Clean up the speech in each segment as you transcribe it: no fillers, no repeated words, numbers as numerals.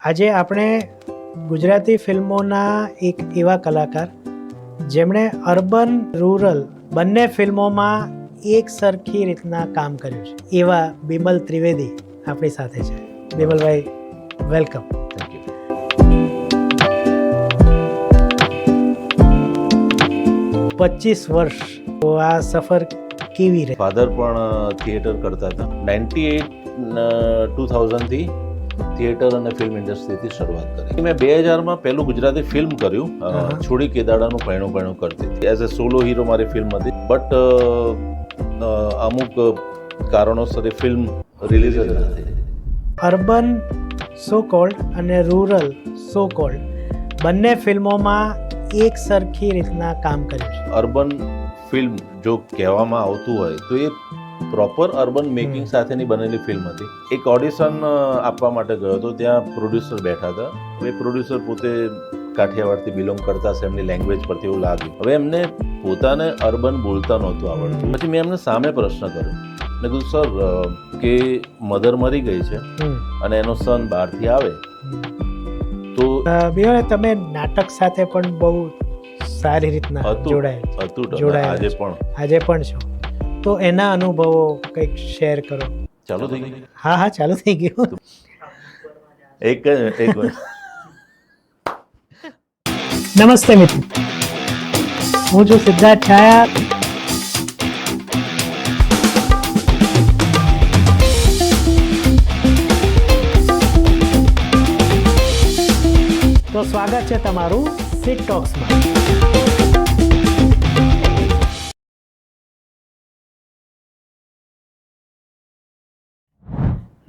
આજે આપણે ગુજરાતી ફિલ્મોના એક એવા કલાકાર જેમણે અર્બન રૂરલ બંને ફિલ્મોમાં એક સરખી રીતના કામ કર્યું છે એવા બિમલ ત્રિવેદી આપણી સાથે છે. બિમલભાઈ, વેલકમ. Thank you. 25 વર્ષ તો આ સફર કેવી રહી? ફાધર પણ થિયેટર કરતા હતા. 2000થી થિયેટર અને ફિલ્મ ઇન્ડસ્ટ્રીથી શરૂઆત કરી. મેં 2000માં પહેલું ગુજરાતી ફિલ્મ કર્યું, છોડી કેદાડાનું પૈણું પૈણું કરતી હતી. એઝ અ સોલો હીરો મારી ફિલ્મ હતી, બટ અમુક કારણોસર એ ફિલ્મ રિલીઝ જ નથી. અર્બન સો કોલ્ડ અને રૂરલ સો કોલ્ડ બંને ફિલ્મોમાં એક સરખી રીતના કામ કર્યું છે. અર્બન ફિલ્મ જો કહેવામાં આવતું હોય તો એ પ્રોપર અર્બન મેકિંગ સાથેની બનેલી ફિલ્મ હતી. એક ઓડિશન આપવા માટે ગયો હતો, ત્યાં પ્રોડ્યુસર બેઠા હતા. હવે પ્રોડ્યુસર પોતે કાઠિયાવાડથી બિલોંગ કરતા હશે, એમની લેંગ્વેજ પરથી એવું લાગ્યું. હવે એમને પોતાને અર્બન બોલતા નહોતું આવડતું. પછી મેં એમને સામે પ્રશ્ન કર્યો, મેં કીધું સર કે મધર મરી ગઈ છે અને એનો સન બહારથી આવે તો બિમલ, તમે નાટક સાથે પણ બહુ સારી રીતના જોડાયેલા આજે પણ છો, તો એના અનુભવો કંઈક શેર કરો. ચાલુ થઈ ગયું? હા, ચાલુ થઈ ગયું. એક નમસ્તે મિત્રો, હું છું સિદ્ધાર્થ છાયા. તો સ્વાગત છે તમારું સિટ ટોક્સમાં.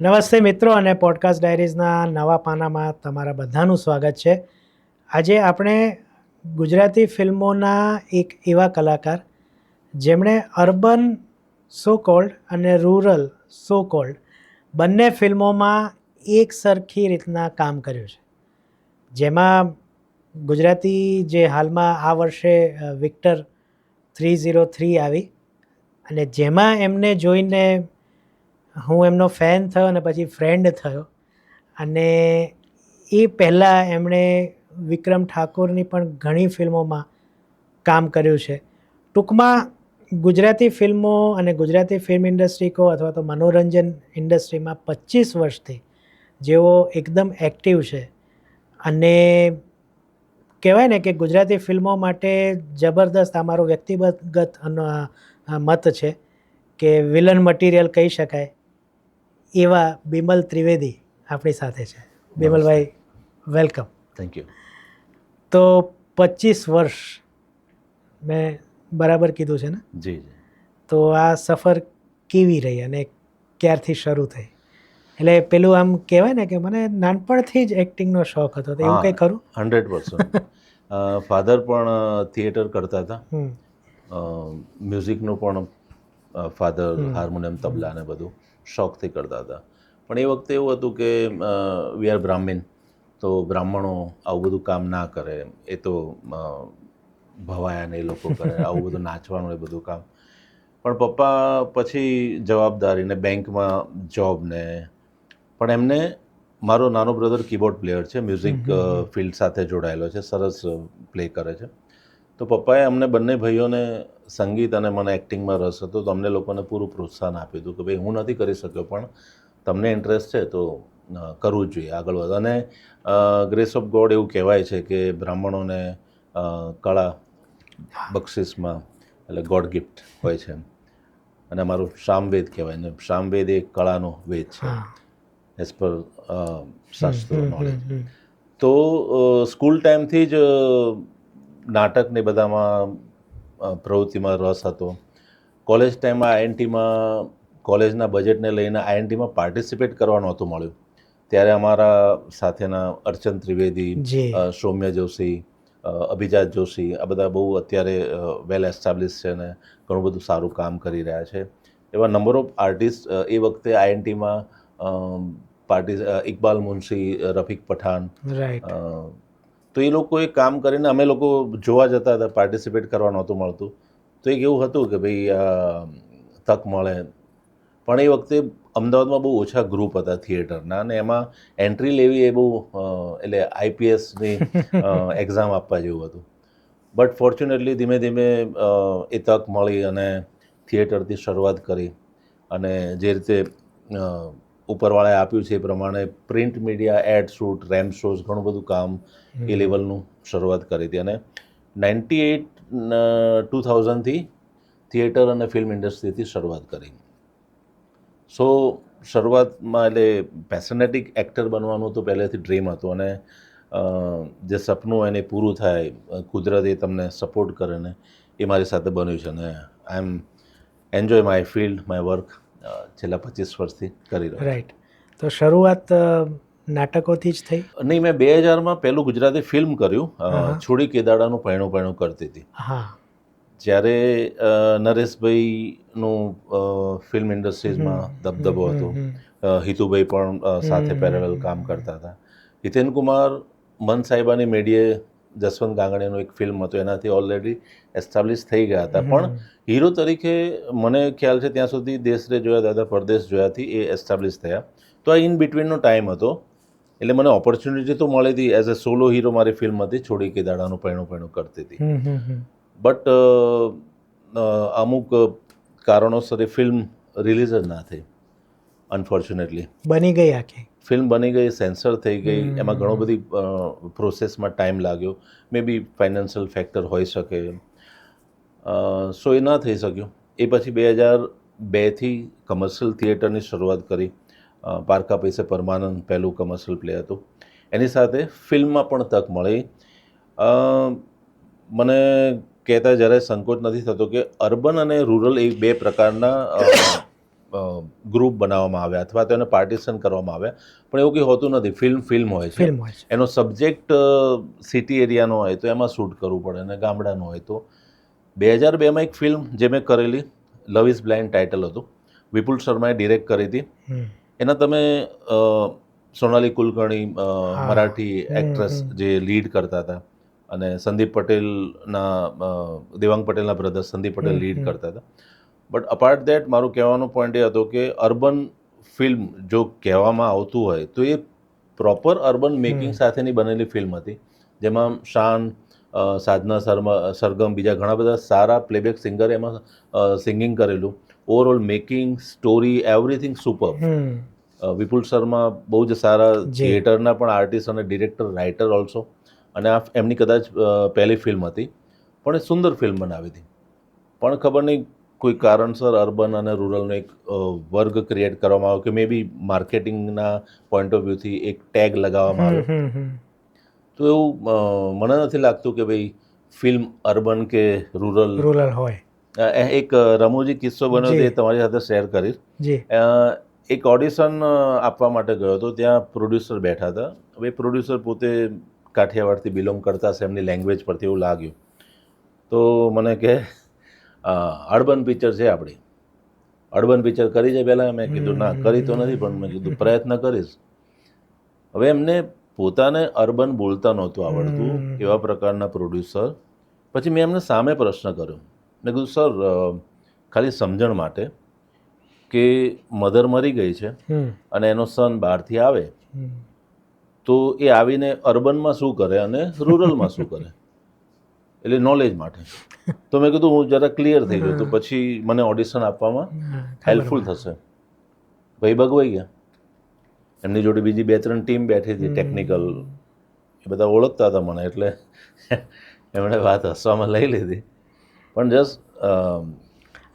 નમસ્તે મિત્રો, અને પોડકાસ્ટ ડાયરીઝના નવા પાનામાં તમારા બધાનું સ્વાગત છે. આજે આપણે ગુજરાતી ફિલ્મોના એક એવા કલાકાર જેમણે અર્બન સો કોલ્ડ અને રૂરલ સો કોલ્ડ બંને ફિલ્મોમાં એક સરખી રીતના કામ કર્યું છે. જેમાં ગુજરાતી જે હાલમાં આ વર્ષે વિક્ટર 303 આવી, અને જેમાં એમને જોઈને હું એમનો ફેન થયો અને પછી ફ્રેન્ડ થયો. અને એ પહેલાં એમણે વિક્રમ ઠાકોરની પણ ઘણી ફિલ્મોમાં કામ કર્યું છે. ટૂંકમાં ગુજરાતી ફિલ્મો અને ગુજરાતી ફિલ્મ ઇન્ડસ્ટ્રી કહો અથવા તો મનોરંજન ઇન્ડસ્ટ્રીમાં 25 વર્ષથી જેઓ એકદમ એક્ટિવ છે. અને કહેવાય ને કે ગુજરાતી ફિલ્મો માટે જબરદસ્ત અમારો વ્યક્તિગત મત છે કે વિલન મટીરિયલ કહી શકાય એવા બિમલ ત્રિવેદી આપણી સાથે છે. બિમલભાઈ, વેલકમ. Thank you. તો 25 વર્ષ મેં બરાબર કીધું છે ને? જી. તો આ સફર કેવી રહી અને ક્યારથી શરૂ થઈ? એટલે પેલું આમ કહેવાય ને કે મને નાનપણથી જ એક્ટિંગનો શોખ હતો, તો એવું કંઈ ખરું? 100%. ફાધર પણ થિયેટર કરતા હતા. મ્યુઝિકનું પણ ફાધર હાર્મોનિયમ, તબલા ને બધું શોખથી કરતા હતા. પણ એ વખતે એવું હતું કે વી આર બ્રાહ્મણ, તો બ્રાહ્મણો આવું બધું કામ ના કરે. એ તો ભવાયા ને એ લોકો કરે આવું બધું, નાચવાનું એ બધું કામ. પણ પપ્પા પછી જવાબદારી ને બેંકમાં જોબ ને, પણ એમને, મારો નાનો બ્રધર કીબોર્ડ પ્લેયર છે, મ્યુઝિક ફિલ્ડ સાથે જોડાયેલો છે, સરસ પ્લે કરે છે. તો પપ્પાએ અમને બંને ભાઈઓને સંગીત અને મને એક્ટિંગમાં રસ હતો, તો અમને લોકોને પૂરું પ્રોત્સાહન આપ્યું હતું કે ભાઈ હું નથી કરી શક્યો પણ તમને ઇન્ટરેસ્ટ છે તો કરવું જ જોઈએ, આગળ વધો. અને ગ્રેસ ઓફ ગોડ એવું કહેવાય છે કે બ્રાહ્મણોને કળા બક્ષિસમાં, એટલે ગોડ ગિફ્ટ હોય છે. અને અમારું સામવેદ કહેવાય ને, સામવેદ એ કળાનો વેદ છે એઝ પર શાસ્ત્રો નોલેજ. તો સ્કૂલ ટાઈમથી જ નાટકને બધામાં પ્રવૃત્તિમાં રસ હતો. કોલેજ ટાઈમમાં આઈએનટીમાં કોલેજના બજેટને લઈને આઈએનટીમાં પાર્ટિસિપેટ કરવા નહોતું મળ્યું. ત્યારે અમારા સાથેના અર્ચન ત્રિવેદી, સૌમ્ય જોશી, અભિજાત જોશી, આ બધા બહુ અત્યારે વેલ એસ્ટાબ્લિશ છે ને ઘણું બધું સારું કામ કરી રહ્યા છે. એવા નંબર ઓફ આર્ટિસ્ટ એ વખતે આઈએનટીમાં ઇકબાલ મુનશી, રફીક પઠાણ, તો એ લોકોએ કામ કરીને અમે લોકો જોવા જતા હતા, પાર્ટિસિપેટ કરવા નહોતું મળતું. તો એક એવું હતું કે ભાઈ તક મળે. પણ એ વખતે અમદાવાદમાં બહુ ઓછા ગ્રુપ હતા થિયેટરના, અને એમાં એન્ટ્રી લેવી એ બહુ એટલે આઈપીએસની એક્ઝામ આપવા જેવું હતું. બટ ફોર્ચ્યુનેટલી ધીમે ધીમે એ તક મળી અને થિયેટરથી શરૂઆત કરી, અને જે રીતે ઉપરવાળાએ આપ્યું છે એ પ્રમાણે print media, ad shoot, ramp shows, ઘણું બધું કામ એ લેવલનું શરૂઆત કરી હતી. અને 2000થી થિયેટર અને ફિલ્મ ઇન્ડસ્ટ્રીથી શરૂઆત કરી. સો શરૂઆતમાં એટલે પેશનેટિક એક્ટર બનવાનું તો પહેલેથી ડ્રીમ હતું, અને જે સપનું હોય એને પૂરું થાય, કુદરત એ તમને સપોર્ટ કરે ને એ મારી સાથે બન્યું છે. અને I am enjoy my field, my work છેલ્લા 25 વર્ષથી કરી રહ્યો. રાઈટ. તો શરૂઆત નાટકોથી જ થઈ? નહીં, મેં 2000માં પહેલું ગુજરાતી ફિલ્મ કર્યું, છોડી કેદાડાનું પૈણું પૈણું કરતી હતી. હા. જ્યારે નરેશભાઈનું ફિલ્મ ઇન્ડસ્ટ્રીઝમાં દબદબો હતો, હિતુભાઈ પણ સાથે પેરેલલ કામ કરતા હતા. હિતેન કુમાર મન સાહેબાની મેડીએ જસવંત ગાંગણીયાનું એક ફિલ્મ હતું, એનાથી ઓલરેડી એસ્ટાબ્લિશ થઈ ગયા હતા. પણ હીરો તરીકે મને ખ્યાલ છે ત્યાં સુધી દેશ રે જોયા દાદા પરદેશ જોયાથી એ એસ્ટાબ્લિશ થયા. તો આ ઇન બિટવીનનો ટાઈમ હતો, એટલે મને ઓપોર્ચ્યુનિટી તો મળી હતી. એઝ અ સોલો હીરો મારી ફિલ્મ હતી છોડી કેદાડાનું પૈણું પૈણું કરતી હતી. બટ અમુક કારણોસર એ ફિલ્મ રિલીઝ જ ના થઈ, અનફોર્ચ્યુનેટલી. બની ગઈ આખી ફિલ્મ બની ગઈ, સેન્સર થઈ ગઈ, એમાં ઘણો બધી પ્રોસેસમાં ટાઈમ લાગ્યો, મે બી ફાઇનાન્શિયલ ફેક્ટર હોઈ શકે. સો એ ના થઈ શક્યું. એ પછી 2002થી કમર્શિયલ થિયેટરની શરૂઆત કરી. પારકા પૈસે પરમાનંદ પહેલું કમર્શિયલ પ્લે હતું. એની સાથે ફિલ્મમાં પણ તક મળી. મને કહેતા જરાય સંકોચ નથી થતો કે અર્બન અને રૂરલ એ બે પ્રકારના ગ્રુપ બનાવવામાં આવ્યા, અથવા તો એને પાર્ટીશન કરવામાં આવ્યા. પણ એવું કંઈ હોતું નથી. ફિલ્મ હોય છે. એનો સબ્જેક્ટ સિટી એરિયાનો હોય તો એમાં શૂટ કરવું પડે, અને ગામડાનો હોય તો. 2002માં એક ફિલ્મ જે મેં કરેલી, લવ ઇઝ બ્લાઇન્ડ ટાઇટલ હતું, વિપુલ શર્માએ ડિરેક્ટ કરી હતી. એના તમે સોનાલી કુલકર્ણી મરાઠી એક્ટ્રેસ જે લીડ કરતા હતા, અને સંદીપ પટેલના દેવાંગ પટેલના બ્રધર સંદીપ પટેલ લીડ કરતા હતા. બટ અપાર્ટ દેટ મારું કહેવાનો પોઈન્ટ એ હતો કે અર્બન ફિલ્મ જો કહેવામાં આવતું હોય તો એ પ્રોપર અર્બન મેકિંગ સાથેની બનેલી ફિલ્મ હતી, જેમાં શાન, સાધના સરગમ, બીજા ઘણા બધા સારા પ્લેબેક સિંગરે એમાં સિંગિંગ કરેલું. Overall making, story, everything super. Vipul Sharma બહુ જ સારા થિયેટરના પણ આર્ટિસ્ટ અને ડિરેક્ટર, રાઇટર ઓલ્સો. અને આ એમની કદાચ પહેલી ફિલ્મ હતી, પણ એ સુંદર ફિલ્મ બનાવી હતી. પણ ખબર નહીં કોઈ કારણસર અર્બન અને રૂરલનો એક વર્ગ ક્રિએટ કરવામાં આવ્યો, કે મે બી માર્કેટિંગના પોઈન્ટ ઓફ વ્યૂથી એક ટેગ લગાવવામાં આવ્યો. તો એવું મને નથી લાગતું કે ભાઈ ફિલ્મ અર્બન કે રૂરલ હોય. એક રમૂજી કિસ્સો બન્યો તે તમારી સાથે શેર કરીશ. એક ઓડિશન આપવા માટે ગયો હતો, ત્યાં પ્રોડ્યુસર બેઠા હતા. હવે પ્રોડ્યુસર પોતે કાઠિયાવાડથી બિલોંગ કરતા હશે, એમની લેંગ્વેજ પરથી એવું લાગ્યું. તો મને કહે અર્બન પિક્ચર છે આપણી, અર્બન પિક્ચર કરી છે પહેલાં. મેં કીધું ના, કરી તો નથી, પણ મેં કીધું પ્રયત્ન કરીશ. હવે એમને પોતાને અર્બન બોલતા નહોતું આવડતું, એવા પ્રકારના પ્રોડ્યુસર. પછી મેં એમને સામે પ્રશ્ન કર્યો. મેં કીધું સર, ખાલી સમજણ માટે કે મધર મરી ગઈ છે અને એનો સન બહારથી આવે, તો એ આવીને અર્બનમાં શું કરે અને રૂરલમાં શું કરે, એટલે નોલેજ માટે. તો મેં કીધું હું જરા ક્લિયર થઈ ગયું, તો પછી મને ઓડિશન આપવામાં હેલ્પફુલ થશે. ભાઈ ભગવાઈ ગયા. એમની જોડે બીજી 2-3 ટીમ બેઠી હતી ટેકનિકલ, એ બધા ઓળખતા હતા મને, એટલે એમણે વાત હસવામાં લઈ લીધી. પણ જસ્ટ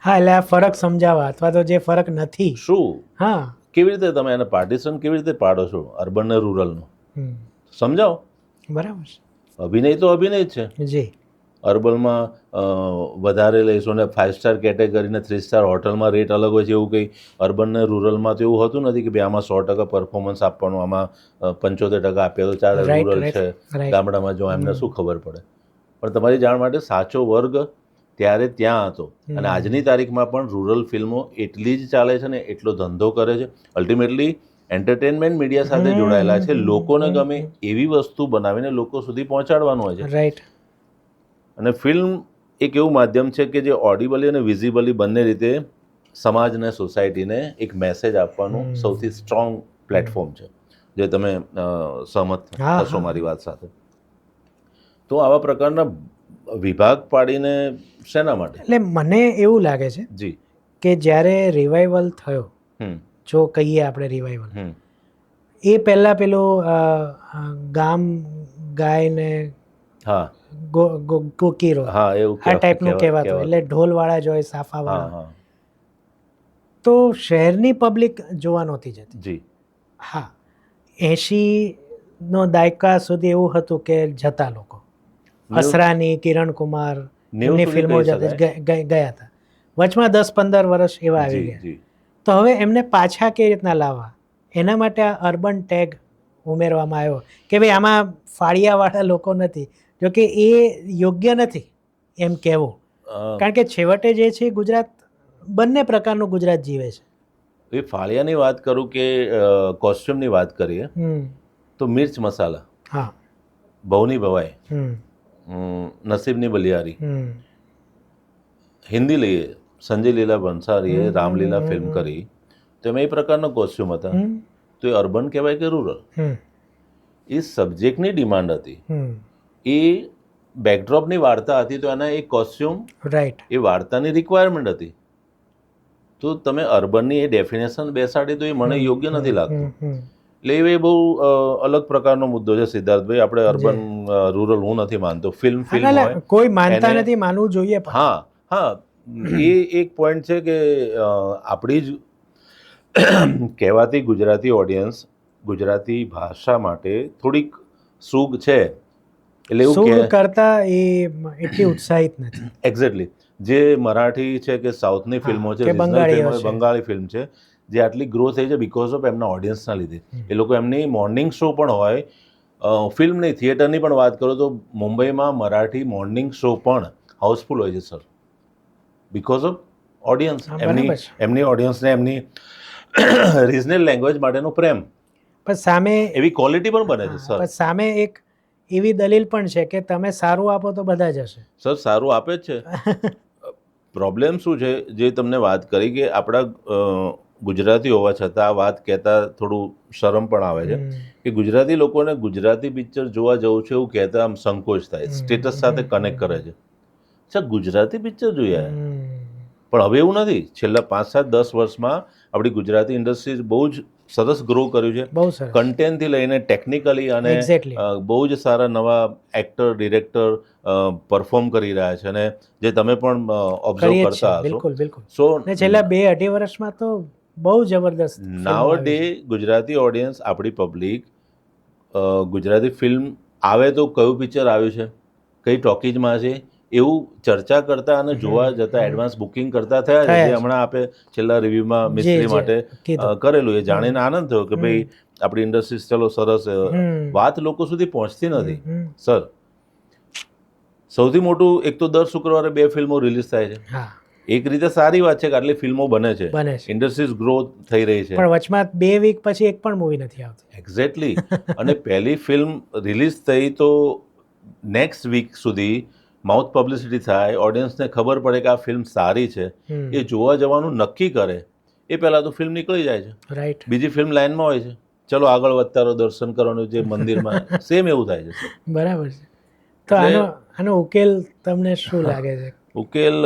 હા, એટલે આ ફરક સમજાવવા, અથવા તો જે ફરક નથી શું, હા, કેવી રીતે તમે એને પાર્ટીશન કેવી રીતે પાડો છો અર્બન ને રૂરલનો, સમજાવો. બરાબર. અભિનય તો અભિનય જ છે. જી. અર્બનમાં વધારે લઈશું ને 5 સ્ટાર કેટેગરીને 3 સ્ટાર હોટલમાં રેટ અલગ હોય છે, એવું કંઈ અર્બન ને રૂરલમાં તો એવું હોતું નથી કે ભાઈ આમાં 100% પરફોર્મન્સ આપવાનું, આમાં 75% આપ્યા તો ચાલે, રૂરલ છે, ગામડામાં જો એમને શું ખબર પડે. પણ તમારી જાણ માટે સાચો વર્ગ ત્યારે ત્યાં હતો, અને આજની તારીખમાં પણ રૂરલ ફિલ્મો એટલી જ ચાલે છે ને, એટલો ધંધો કરે છે. અલ્ટિમેટલી એન્ટરટેનમેન્ટ મીડિયા સાથે જોડાયેલા છે. લોકોને ગમે એવી વસ્તુ બનાવીને લોકો સુધી પહોંચાડવાનું હોય છે. રાઈટ. અને ફિલ્મ એક એવું માધ્યમ છે કે જે ઓડિબલી અને વિઝિબલી બંને રીતે સમાજને સોસાયટીને એક મેસેજ આપવાનું સૌથી સ્ટ્રોંગ પ્લેટફોર્મ છે, જે તમે સહમત હા, થશો હા. મારી વાત સાથે. તો આવા પ્રકારના વિભાગ પાડીને શેના માટે? એટલે મને એવું લાગે છે જી. કે જ્યારે રિવાઇવલ થયો, હમ જો કહીએ આપણે રિવાઇવલ, હમ એ પહેલાં પેલું ગામ ગાય ને હા કોકીરો હા એવું આ ટાઈપનું કહેવાતું, એટલે ઢોલવાળા જ હોય, હા સાફાવાળા. હા તો શહેરની પબ્લિક જોવા નહોતી જતી. જી. હા, 80નો દાયકા સુધી એવું હતું કે જતા લોકો, અસરાની, કિરણ કુમાર, 90 એમની સુધી ફિલ્મો કહી જતી શકાય. ગયા હતા. વચમાં 10-15 વર્ષ એવા આવી જી ગયા. જી તો હવે એમને પાછા કેવી રીતના લાવવા, એના માટે આ અર્બન ટેગ ઉમેરવામાં આવ્યો કે ભાઈ આમાં ફાળિયાવાળા લોકો નથી. જોકે એ યોગ્ય નથી એમ કહેવું, કારણ કે છેવટે જે છે ગુજરાત, બંને પ્રકારનું ગુજરાત જીવે છે. એ ફાળિયાની વાત કરું કે કોસ્ટ્યુમની વાત કરીએ તો મિર્ચ મસાલા, હા, ભવની ભવાઈ, હમ, નસીબની બલિયારી, હમ, હિન્દી લઈએ સંજય લીલા ભંસારીએ હમ, રામલીલા હમ, ફિલ્મ હમ. કરી, તો એમાં એ પ્રકારનો કોસ્ટ્યુમ હતા. હમ, તો એ અર્બન કહેવાય કે રૂરલ? હમ, એ સબ્જેક્ટની ડિમાન્ડ હતી, હમ. એ બેકડ્રોપની વાર્તા હતી, તો એના એક કોસ્ટ્યુમ રાઈટ. એ વાર્તાની રિક્વાયરમેન્ટ હતી. તો તમે અર્બનની એ ડેફિનેશન બેસાડી તો એ મને યોગ્ય નથી લાગતું. એટલે એ બહુ અલગ પ્રકારનો મુદ્દો છે સિદ્ધાર્થભાઈ. આપણે અર્બન રૂરલ હું નથી માનતો. ફિલ્મ હોય, કોઈ માનતા એને- નથી, માનવું જોઈએ પણ. હા હા, એ એક પોઈન્ટ છે કે આપણી જ કહેવાતી ગુજરાતી ઓડિયન્સ ગુજરાતી ભાષા માટે થોડીક સૂગ છે. એટલે એવું સુગ કે કરતા એ એટલી ઉત્સાહિત નથી. એક્ઝેક્ટલી, જે મરાઠી છે કે સાઉથની હા, ફિલ્મો છે, કે રિજનલ બંગાળીઓ ફિલ્મો છે, છે. બંગાળી ફિલ્મ છે, જે આટલી ગ્રો થઈ છે બિકોઝ ઓફ એમના ઓડિયન્સના લીધે. એ લોકો એમની મોર્નિંગ શો પણ હોય, ફિલ્મ નહીં, થિયેટરની પણ વાત કરો તો મુંબઈમાં મરાઠી મોર્નિંગ શો પણ હાઉસફુલ હોય છે સર, બિકોઝ ઓફ ઓડિયન્સ. હા, બરાબર છે. એમની ઓડિયન્સને એમની રિજનલ લેંગ્વેજ માટેનો પ્રેમ, પણ સામે એવી ક્વોલિટી પણ બને છે સર. પણ સામે એક એવી દલીલ પણ છે કે તમે સારું આપો તો બધા જ હશે. સર સારું આપે જ છે. પ્રોબ્લેમ શું છે, જે તમને વાત કરી કે આપણા ગુજરાતી હોવા છતાં આ વાત કહેતા થોડું શરમ પણ આવે છે કે ગુજરાતી લોકોને ગુજરાતી પિક્ચર જોવા જવું છે એવું કહેતા આમ સંકોચ થાય, સ્ટેટસ સાથે કનેક્ટ કરે છે. અચ્છા, ગુજરાતી પિક્ચર જોયા, પણ હવે એવું નથી. છેલ્લા 5-7-10 વર્ષમાં આપણી ગુજરાતી ઇન્ડસ્ટ્રી બહુ જ સરસ ગ્રો કર્યું છે. બહુ સરસ. કન્ટેન્ટથી લઈને ટેકનિકલી, અને Exactly. બહુ જ સારા નવા એક્ટર ડિરેક્ટર પરફોર્મ કરી રહ્યા છે, અને જે તમે પણ ઓબ્ઝર્વ કરીએ જ છે, કરતા હશો. બિલકુલ બિલકુલ. સો ને છેલ્લા 2-2.5 વર્ષમાં તો બહુ જબરદસ્ત ફિલ્મો નાવ આવી ડે છે. ગુજરાતી ઓડિયન્સ, આપણી પબ્લિક ગુજરાતી ફિલ્મ આવે તો કયું પિક્ચર આવ્યું છે, કઈ ટોકીજમાં છે, એવું ચર્ચા કરતા અને જોવા જતા એડવાન્સ બુકિંગ કરતા થયા છે. જે હમણાં આપે છેલ્લા રિવ્યુમાં મિસ્ત્રી માટે કરેલું, એ જાણીને આનંદ થયો કે ભાઈ આપણી ઇન્ડસ્ટ્રી ચલો સરસ. વાત લોકો સુધી પહોંચતી નથી સર. સૌથી મોટું એક તો દર શુક્રવારે 2 ફિલ્મો રિલીઝ થાય છે. હા, એક રીતે સારી વાત છે કે આટલી ફિલ્મો બને છે, બને છે. ઇન્ડસ્ટ્રીઝ ગ્રો થઈ રહી છે. પણ વચમાં 2 વીક પછી એક પણ મૂવી નથી આવતી. એક્ઝેક્ટલી. અને પહેલી ફિલ્મ રિલીઝ થઈ તો નેક્સ્ટ વીક સુધી માઉથ પબ્લિસિટી થાય, ઓડિયન્સને ખબર પડે કે આ ફિલ્મ સારી છે, એ જોવા જવાનું નક્કી કરે, એ પહેલાં તો ફિલ્મ નીકળી જાય છે. રાઈટ. બીજી ફિલ્મ લાઇનમાં હોય છે, ચલો આગળ વધતા રહો, દર્શન કરવાનું જે મંદિરમાં, સેમ એવું થાય છે સર. બરાબર છે. તો આનો ઉકેલ તમને શું લાગે છે? ઉકેલ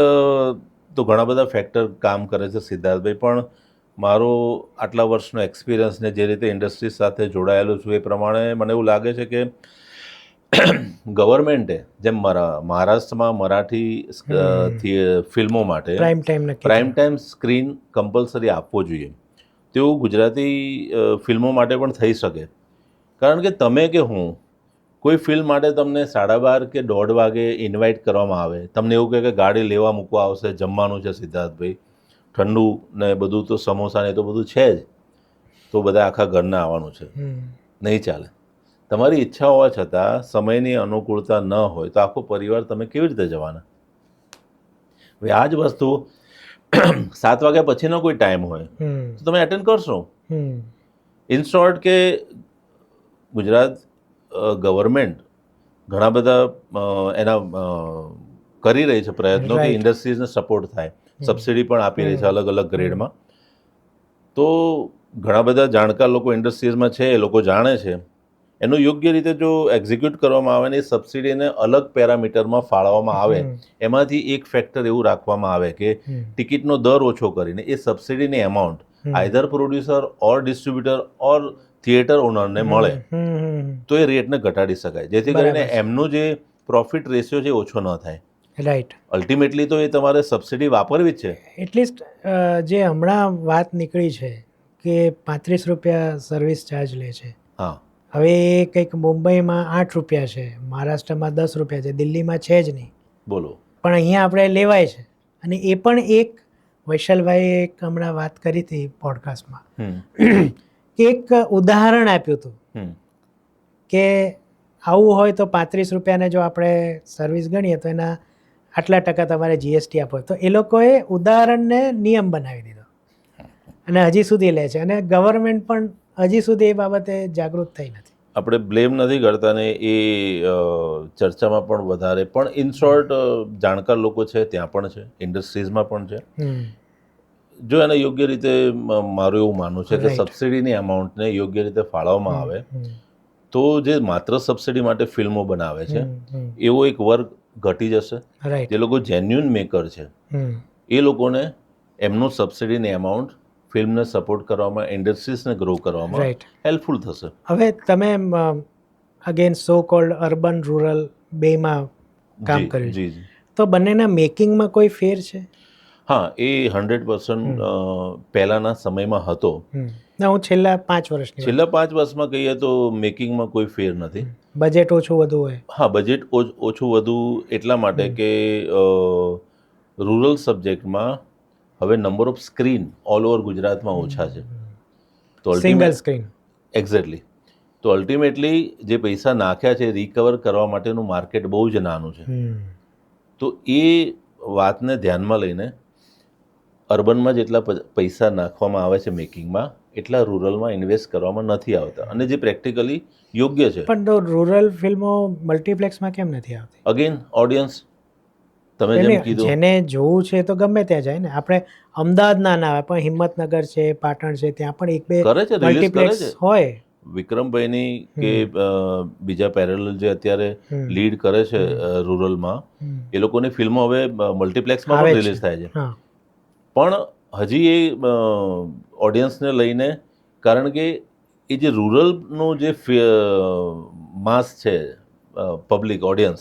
તો ઘણા બધા ફેક્ટર કામ કરે છે સિદ્ધાર્થભાઈ, પણ મારો આટલા વર્ષનો એક્સપિરિયન્સ ને જે રીતે ઇન્ડસ્ટ્રી સાથે જોડાયેલો છું એ પ્રમાણે મને એવું લાગે છે કે ગવર્મેન્ટે જેમ મહારાષ્ટ્રમાં મરાઠી ફિલ્મો માટે પ્રાઇમ ટાઈમ સ્ક્રીન કમ્પલસરી આપવો જોઈએ, તેવું ગુજરાતી ફિલ્મો માટે પણ થઈ શકે. કારણ કે તમે કે હું કોઈ ફિલ્મ માટે તમને 12:30 કે 1:30 વાગે ઇન્વાઇટ કરવામાં આવે, તમને એવું કહે કે ગાડી લેવા મૂકવા આવશે, જમવાનું છે સિદ્ધાર્થભાઈ, ઠંડુ ને બધું તો સમોસા ને તો બધું છે જ, તો બધા આખા ઘરને આવવાનું છે, નહીં ચાલે. તમારી ઈચ્છા હોવા છતાં સમયની અનુકૂળતા ન હોય તો આખો પરિવાર તમે કેવી રીતે જવાના? હવે આ જ વસ્તુ 7 વાગ્યા પછીનો કોઈ ટાઈમ હોય તો તમે એટેન્ડ કરશો. ઇન શોર્ટ કે ગુજરાત ગવર્મેન્ટ ઘણા બધા એના કરી રહી છે પ્રયત્નો કે ઇન્ડસ્ટ્રીઝને સપોર્ટ થાય. સબસિડી પણ આપી રહી છે અલગ અલગ ગ્રેડમાં. તો ઘણા બધા જાણકાર લોકો ઇન્ડસ્ટ્રીઝમાં છે, એ લોકો જાણે છે. એનું યોગ્ય રીતે જો એક્ઝિક્યુટ કરવામાં આવે ને એ સબસિડીને અલગ પેરામીટરમાં ફાળવવામાં આવે, એમાંથી એક ફેક્ટર એવું રાખવામાં આવે કે ટિકિટનો દર ઓછો કરીને એ સબસિડીની એમાઉન્ટ આઈધર પ્રોડ્યુસર ઓર ડિસ્ટ્રીબ્યુટર ઓર થિયેટર ઓનરને મળે તો એ રેટને ઘટાડી શકાય, જેથી કરીને એમનું જે પ્રોફિટ રેશિયો છે ઓછો ન થાય. રાઈટ. અલ્ટિમેટલી તો એ તમારે સબસિડી વાપરવી જ છે. એટલીસ્ટ જે હમણાં વાત નીકળી છે કે 35 રૂપિયા સર્વિસ ચાર્જ લે છે. હા. હવે એ કંઈક મુંબઈમાં 8 રૂપિયા છે, મહારાષ્ટ્રમાં 10 રૂપિયા છે, દિલ્હીમાં છે જ નહીં. બોલો. પણ અહીંયા આપણે લેવાય છે. અને એ પણ એક વૈશાલભાઈએ એક હમણાં વાત કરી હતી પોડકાસ્ટમાં કે એક ઉદાહરણ આપ્યું હતું કે આવું હોય તો 35 રૂપિયાને જો આપણે સર્વિસ ગણીએ તો એના આટલા ટકા તમારે જીએસટી આપો. તો એ લોકોએ ઉદાહરણને નિયમ બનાવી દીધો અને હજી સુધી લે છે. અને ગવર્મેન્ટ પણ હજી સુધી એ બાબતે જાગૃત થઈ નથી. આપણે બ્લેમ નથી કરતા ને એ ચર્ચામાં પણ વધારે, પણ ઇન શોર્ટ જાણકાર લોકો છે ત્યાં પણ છે, ઇન્ડસ્ટ્રીઝમાં પણ છે. જો એને યોગ્ય રીતે, મારું એવું માનવું છે કે સબસિડીની અમાઉન્ટને યોગ્ય રીતે ફાળવવામાં આવે તો જે માત્ર સબસિડી માટે ફિલ્મો બનાવે છે એવો એક વર્ગ ઘટી જશે. જે લોકો જેન્યુઇન મેકર છે એ લોકોને એમનું સબસિડીની અમાઉન્ટ ફિલ્મને સપોર્ટ કરવામાં, ઇન્ડસ્ટ્રીઝને ગ્રો કરવામાં હેલ્પફુલ થશે. હવે તમે અગેન સો કોલ્ડ અર્બન રૂરલ બેમાં કામ કર્યું છે, તો બંનેના મેકિંગમાં કોઈ ફેર છે? હા, એ 100% પહેલાંના સમયમાં હતો. હું છેલ્લા 5 વર્ષમાં કહીએ તો મેકિંગમાં કોઈ ફેર નથી. બજેટ ઓછું વધુ હોય. હા, બજેટ ઓછું વધુ એટલા માટે કે રૂરલ સબ્જેક્ટમાં હવે number of screen all over ગુજરાતમાં ઓછા છે. તો સિંગલ સ્ક્રીન એક્ઝેક્ટલી. તો અલ્ટિમેટલી જે પૈસા નાખ્યા છે રિકવર કરવા માટેનું માર્કેટ બહુ જ નાનું છે. તો એ વાતને ધ્યાનમાં લઈને અર્બનમાં જેટલા પૈસા નાખવામાં આવે છે મેકિંગમાં એટલા રૂરલમાં ઇન્વેસ્ટ કરવામાં નથી આવતા, અને જે પ્રેક્ટિકલી યોગ્ય છે. પણ તો રૂરલ ફિલ્મો મલ્ટીપ્લેક્સમાં કેમ નથી આવતી? અગેન ઓડિયન્સ, તમે જેમ કીધું, જેને જોવું છે તો ગમે ત્યાં જાય ને. આપણે અમદાવાદ ના આવે પણ હિંમતનગર છે, પાટણ છે, ત્યાં પણ એક બે કરે છે, મલ્ટીપ્લેક્સ હોય. વિક્રમભાઈની કે બીજા પેરેલલ જે અત્યારે લીડ કરે છે રૂરલમાં, એ લોકોની ફિલ્મો હવે મલ્ટીપ્લેક્સમાં પણ રિલીઝ થાય છે. પણ હજી એ ઓડિયન્સને લઈને, કારણ કે એ જે રૂરલનું જે માસ છે, પબ્લિક ઓડિયન્સ,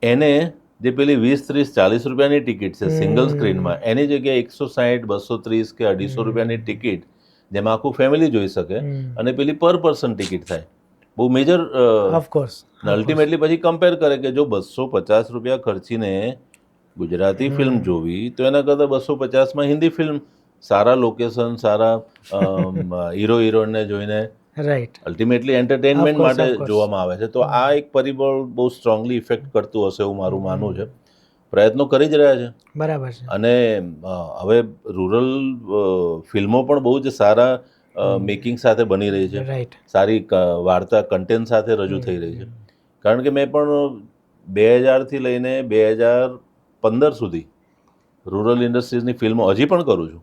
એને જે પેલી 20, 30, 40 રૂપિયાની ટિકિટ છે સિંગલ સ્ક્રીનમાં, એની જગ્યાએ 160, 230 કે 250 રૂપિયાની ટિકિટ જેમાં આખું ફેમિલી જોઈ શકે, અને પેલી પર પર્સન ટિકિટ થાય, બહુ મેજર. ઓફકોર્સ. અલ્ટિમેટલી પછી કમ્પેર કરે કે જો 250 રૂપિયા ખર્ચીને ગુજરાતી ફિલ્મ જોવી તો એના કરતાં 250માં હિન્દી ફિલ્મ, સારા લોકેશન, સારા હીરો હિરોઈનને જોઈને અલ્ટિમેટલી એન્ટરટેનમેન્ટ માટે જોવામાં આવે છે. તો આ એક પરિબળ બહુ સ્ટ્રોંગલી ઇફેક્ટ કરતું હશે એવું મારું માનવું છે. પ્રયત્નો કરી જ રહ્યા છે. બરાબર છે. અને હવે રૂરલ ફિલ્મો પણ બહુ જ સારા મેકિંગ સાથે બની રહી છે, સારી વાર્તા કન્ટેન્ટ સાથે રજૂ થઈ રહી છે. કારણ કે મેં પણ 2000થી લઈને 2015 સુધી રૂરલ ઇન્ડસ્ટ્રીઝની ફિલ્મો હજી પણ કરું છું.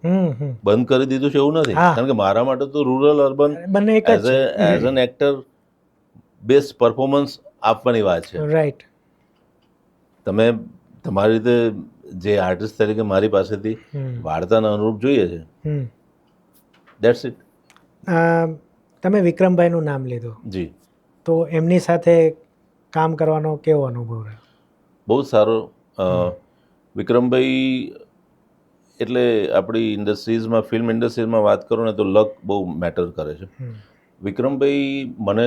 બંધ કરી દીધું છે એવું નથી, કારણ કે મારા માટે તો rural urban as an actor best performance આપવાની વાત છે. રાઈટ. તમે તમારી રીતે જે આર્ટિસ્ટ તરીકે મારી પાસેથી વાર્તાના અનુરૂપ જોઈએ છે, દેટ્સ ઇટ. તમે વિક્રમભાઈનું નામ લીધું. જી. તો એમની સાથે કામ કરવાનો કેવો અનુભવ રહ્યો? બહુ સારો. વિક્રમભાઈ એટલે આપણી ઇન્ડસ્ટ્રીઝમાં, ફિલ્મ ઇન્ડસ્ટ્રીઝમાં વાત કરો ને તો લક બહુ મેટર કરે છે. વિક્રમભાઈ મને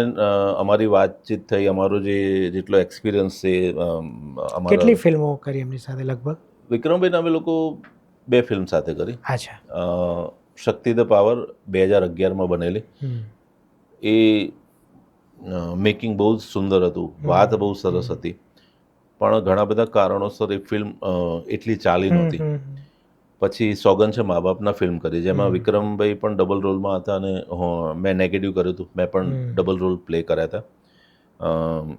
અમારી વાતચીત થઈ, અમારો જેટલો એક્સપિરિયન્સ છે. કેટલી ફિલ્મો કરી એમની સાથે લગભગ? વિક્રમભાઈને અમે લોકો 2 ફિલ્મ સાથે કરી. અચ્છા. શક્તિ ધ પાવર 2011માં બનેલી. એ મેકિંગ બહુ જ સુંદર હતું, વાત બહુ સરસ હતી, પણ ઘણા બધા કારણોસર એ ફિલ્મ એટલી ચાલી નહોતી. પછી સોગન છે મા બાપના ફિલ્મ કરી, જેમાં વિક્રમભાઈ પણ ડબલ રોલમાં હતા અને મેં નેગેટિવ કર્યું હતું, મેં પણ ડબલ રોલ પ્લે કર્યા હતા.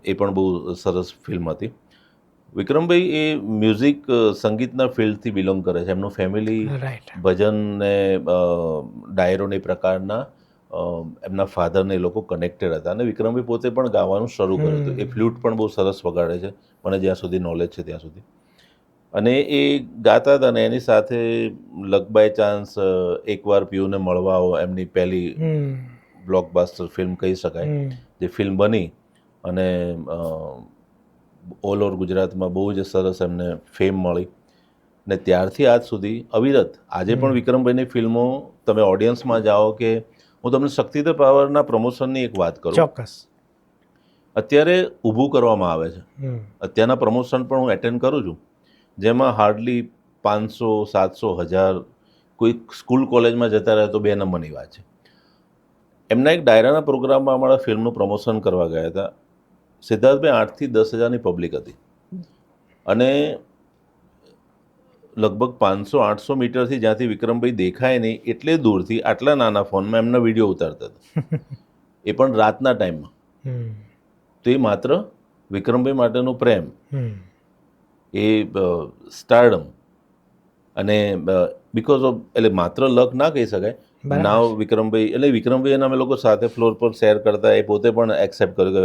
એ પણ બહુ સરસ ફિલ્મ હતી. વિક્રમભાઈ એ મ્યુઝિક સંગીતના ફિલ્ડથી બિલોંગ કરે છે. એમનું ફેમિલી રાઈટ. ભજન ને ડાયરોને એ પ્રકારના એમના ફાધરને એ લોકો કનેક્ટેડ હતા અને વિક્રમભાઈ પોતે પણ ગાવાનું શરૂ કર્યું હતું. એ ફ્લ્યુટ પણ બહુ સરસ વગાડે છે, મને જ્યાં સુધી નોલેજ છે ત્યાં સુધી. અને એ ગાતા હતા ને એની સાથે લક બાય ચાન્સ એકવાર પીયુને મળવા આવો એમની પહેલી બ્લોકબસ્ટર ફિલ્મ કહી શકાય, જે ફિલ્મ બની અને ઓલ ઓવર ગુજરાતમાં બહુ જ સરસ એમને ફેમ મળી. ને ત્યારથી આજ સુધી અવિરત આજે પણ વિક્રમભાઈની ફિલ્મો તમે ઓડિયન્સમાં જાઓ કે હું તમને શક્તિ ધ પાવરના પ્રમોશનની એક વાત કરું. ચોક્કસ. અત્યારે ઊભું કરવામાં આવે છે. અત્યારના પ્રમોશન પણ હું એટેન્ડ કરું છું, જેમાં હાર્ડલી 500, 700, 1000 કોઈ સ્કૂલ કોલેજમાં જતા રહે તો 2 નંબરની વાત છે. એમના એક ડાયરાના પ્રોગ્રામમાં અમારા ફિલ્મનું પ્રમોશન કરવા ગયા હતા. સિદ્ધાર્થભાઈ 8 થી 10 હજારની પબ્લિક હતી અને લગભગ 500-800 મીટરથી જ્યાંથી વિક્રમભાઈ દેખાય નહીં એટલે દૂરથી આટલા નાના ફોનમાં એમના વિડીયો ઉતારતા હતા, એ પણ રાતના ટાઈમમાં. તો એ માત્ર વિક્રમભાઈ માટેનો પ્રેમ, એ સ્ટારડમ અને બિકોઝ ઓફ એટલે માત્ર લક ના કહી શકાય. નાવ વિક્રમભાઈ એટલે વિક્રમભાઈ અમે લોકો સાથે ફ્લોર પર શેર કરતા. એ પોતે પણ એક્સેપ્ટ કર્યું કે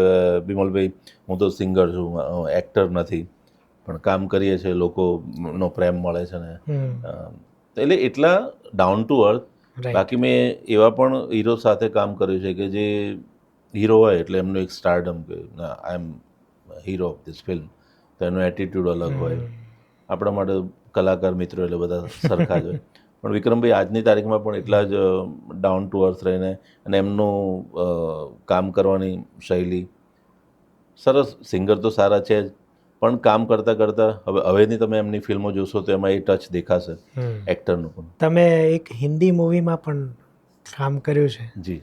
બિમલભાઈ હું તો સિંગર છું, એક્ટર નથી, પણ કામ કરીએ છીએ, લોકોનો પ્રેમ મળે છે ને. એટલે એટલા ડાઉન ટુ અર્થ. બાકી મેં એવા પણ હીરો સાથે કામ કર્યું છે કે જે હીરો હોય એટલે એમનું એક સ્ટારડમ કે ના આઈ એમ હીરો ઓફ ધીસ ફિલ્મ, તો એનો એટીટ્યૂડ અલગ હોય. આપણા માટે કલાકાર મિત્રો એટલે બધા સરખા જ હોય, પણ વિક્રમભાઈ આજની તારીખમાં પણ એટલા જ ડાઉન ટુ અર્થ રહીને અને એમનું કામ કરવાની શૈલી સરસ. સિંગર તો સારા છે જ, પણ કામ કરતાં કરતાં હવેની તમે એમની ફિલ્મો જોશો તો એમાં એ ટચ દેખાશે એક્ટરનું પણ. તમે એક હિન્દી મૂવીમાં પણ કામ કર્યું છે. જી.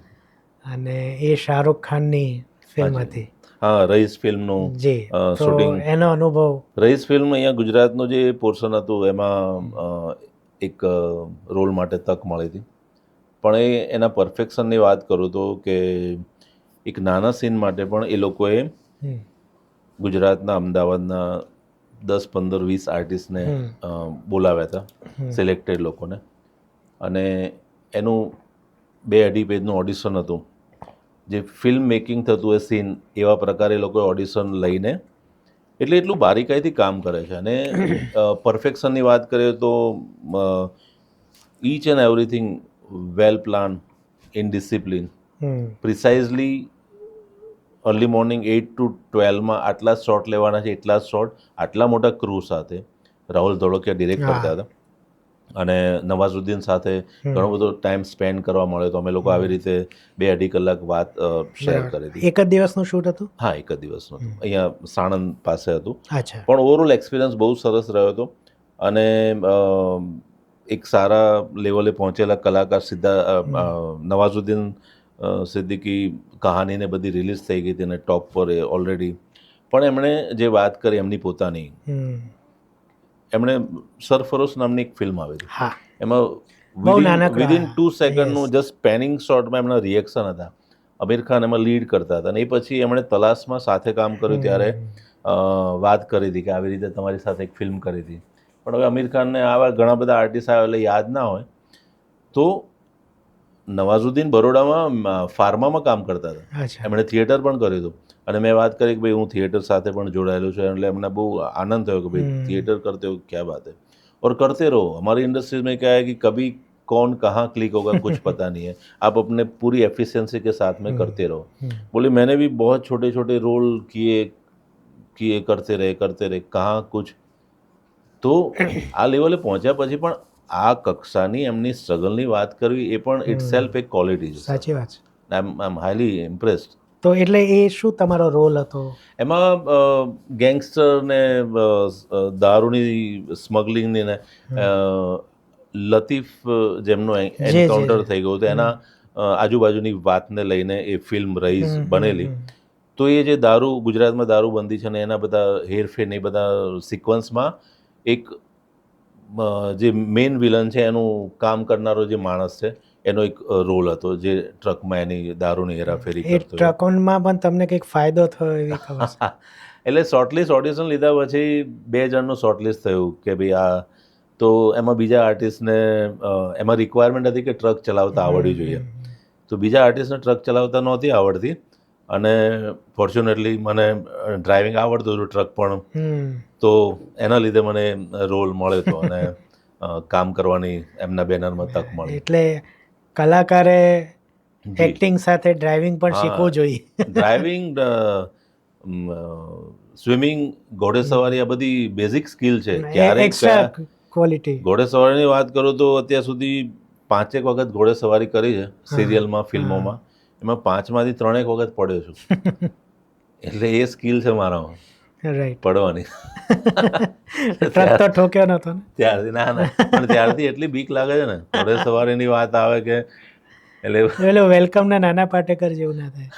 અને એ શાહરૂખ ખાનની ફિલ્મ હતી. હા, રઈસ ફિલ્મનું શૂટિંગ. એનો અનુભવ. રઈસ ફિલ્મ અહીંયા ગુજરાતનું જે પોર્શન હતું એમાં એક રોલ માટે તક મળી હતી, પણ એના પરફેક્શનની વાત કરું તો કે એક નાના સીન માટે પણ એ લોકોએ ગુજરાતના અમદાવાદના 10, 15, 20 આર્ટિસ્ટને બોલાવ્યા હતા, સિલેક્ટેડ લોકોને, અને એનું 2-2.5 પેજનું ઓડિશન હતું. જે ફિલ્મ મેકિંગ થતું એ સીન એવા પ્રકારે લોકોએ ઓડિશન લઈને એટલે એટલું બારીકાઈથી કામ કરે છે. અને પરફેક્શનની વાત કરીએ તો each and everything well plan, in discipline, પ્રિસાઇઝલી. Early morning 8 to 12માં આટલા શોટ લેવાના છે, એટલા શોટ, આટલા મોટા ક્રૂ સાથે. રાહુલ ધોળકિયા ડિરેક્ટ કરતા હતા અને નવાઝુદ્દીન સાથે ઘણો બધો ટાઈમ સ્પેન્ડ કરવા મળ્યો. તો અમે લોકો આવી રીતે 2-2.5 કલાક વાત શેર કરી હતી. એક જ દિવસનું શૂટ હતું? હા, એક જ દિવસનું હતું. અહીંયા સાણંદ પાસે હતું. અચ્છા. પણ ઓવરઓલ એક્સપિરિયન્સ બહુ સરસ રહ્યો હતો અને એક સારા લેવલે પહોંચેલા કલાકાર નવાઝુદ્દીન સિદ્દીકી કહાનીને બધી રિલીઝ થઈ ગઈ હતી અને ટોપ પર ઓલરેડી. પણ એમણે જે વાત કરી એમની પોતાની, એમણે સરફરોશ નામની એક ફિલ્મ આવી હતી, એમાં વિધિન 2 સેકન્ડનું જસ્ટ પેનિંગ શોટમાં એમના રિએક્શન હતા. આમિર ખાન એમાં લીડ કરતા હતા અને એ પછી એમણે તલાશમાં સાથે કામ કર્યું ત્યારે વાત કરી હતી કે આવી રીતે તમારી સાથે એક ફિલ્મ કરી હતી. પણ હવે આમિર ખાનને આવા ઘણા બધા આર્ટિસ્ટ આવે એટલે યાદ ના હોય. તો નવાઝુદ્દીન બરોડામાં ફાર્મામાં કામ કરતા હતા, એમણે થિયેટર પણ કર્યું હતું. અને મેં વાત કરી કે ભાઈ હું થિયેટર સાથે પણ જોડાયેલું છું, એટલે એમને બહુ આનંદ થયો કે ભાઈ थिएटर करते हो क्या बात है, और करते रहो. हमारी इंडस्ट्री में क्या है कि कभी कौन कहाँ क्लिक होगा कुछ पता नहीं है, आप अपने पूरी एफिशिएंसी के साथ में करते रहो. बोले मैंने भी बहुत छोटे छोटे रोल किए करते रहे कहाँ कुछ. તો આ લેવલે પહોંચ્યા પછી પણ આ કક્ષાની એમની સ્ટ્રગલની વાત કરવી એ પણ ઇટ સેલ્ફ એક ક્વોલિટી છે. સાચી વાત છે. આઈ એમ હાઈલી ઇમ્પ્રેસ્ડ. તો એટલે એ શું તમારો રોલ હતો એમાં? ગેંગસ્ટર ને દારૂની સ્મગલિંગની ને લતીફ જેમનો એન્કાઉન્ટર થઈ ગયું હતું એના આજુબાજુની વાતને લઈને એ ફિલ્મ રઈસ બનેલી. તો એ જે દારૂ ગુજરાતમાં દારૂબંધી છે ને એના બધા હેરફેર ને એ બધા સિક્વન્સમાં એક જે મેઇન વિલન છે એનું કામ કરનારો જે માણસ છે એનો એક રોલ હતો જે ટ્રકમાં એની દારૂની હેરાફેરી એ કરતો. ટ્રકોમાં પણ તમને કંઈક ફાયદો થયો એવી ખબર છે? એટલે શોર્ટલિસ્ટ ઓડિશન લીધા પછી 2 જણનું શોર્ટલિસ્ટ થયું કે ભાઈ આ, તો એમાં બીજા આર્ટિસ્ટને એમાં રિક્વાયરમેન્ટ હતી કે ટ્રક ચલાવતા આવડવી જોઈએ. તો બીજા આર્ટિસ્ટને ટ્રક ચલાવતા નહોતી આવડતી અને ફોર્ચ્યુનેટલી મને ડ્રાઇવિંગ આવડતું હતું, ટ્રક પણ. તો એના લીધે મને રોલ મળ્યો હતો અને કામ કરવાની એમના બેનરમાં તક મળી. એટલે કલાકારે જી. એક્ટિંગ સાથે ડ્રાઇવિંગ પણ હા. શીખવું જોઈએ. ડ્રાઇવિંગ, સ્વિમિંગ, ઘોડેસવારી આ બધી બેઝિક સ્કિલ છે. ક્યારેક એક્સ્ટ્રા ક્વોલિટી. ઘોડેસવારીની વાત કરું તો અત્યાર સુધી 5 વખત ઘોડેસવારી કરી છે સિરિયલમાં, ફિલ્મોમાં. એમાં 5માંથી 3 વખત પડ્યો છું. એટલે એ સ્કિલ છે મારામાં રાઈટ. પડવાની. ટ્રક તો ઠોક્યો નતો ને? ત્યારથી ના, પણ ત્યારથી એટલી બીક લાગે છે ને ઘોડેસવારીની વાત આવે કે એટલે પેલું વેલકમ ના નાના પાટેકર જેવું ના થાય.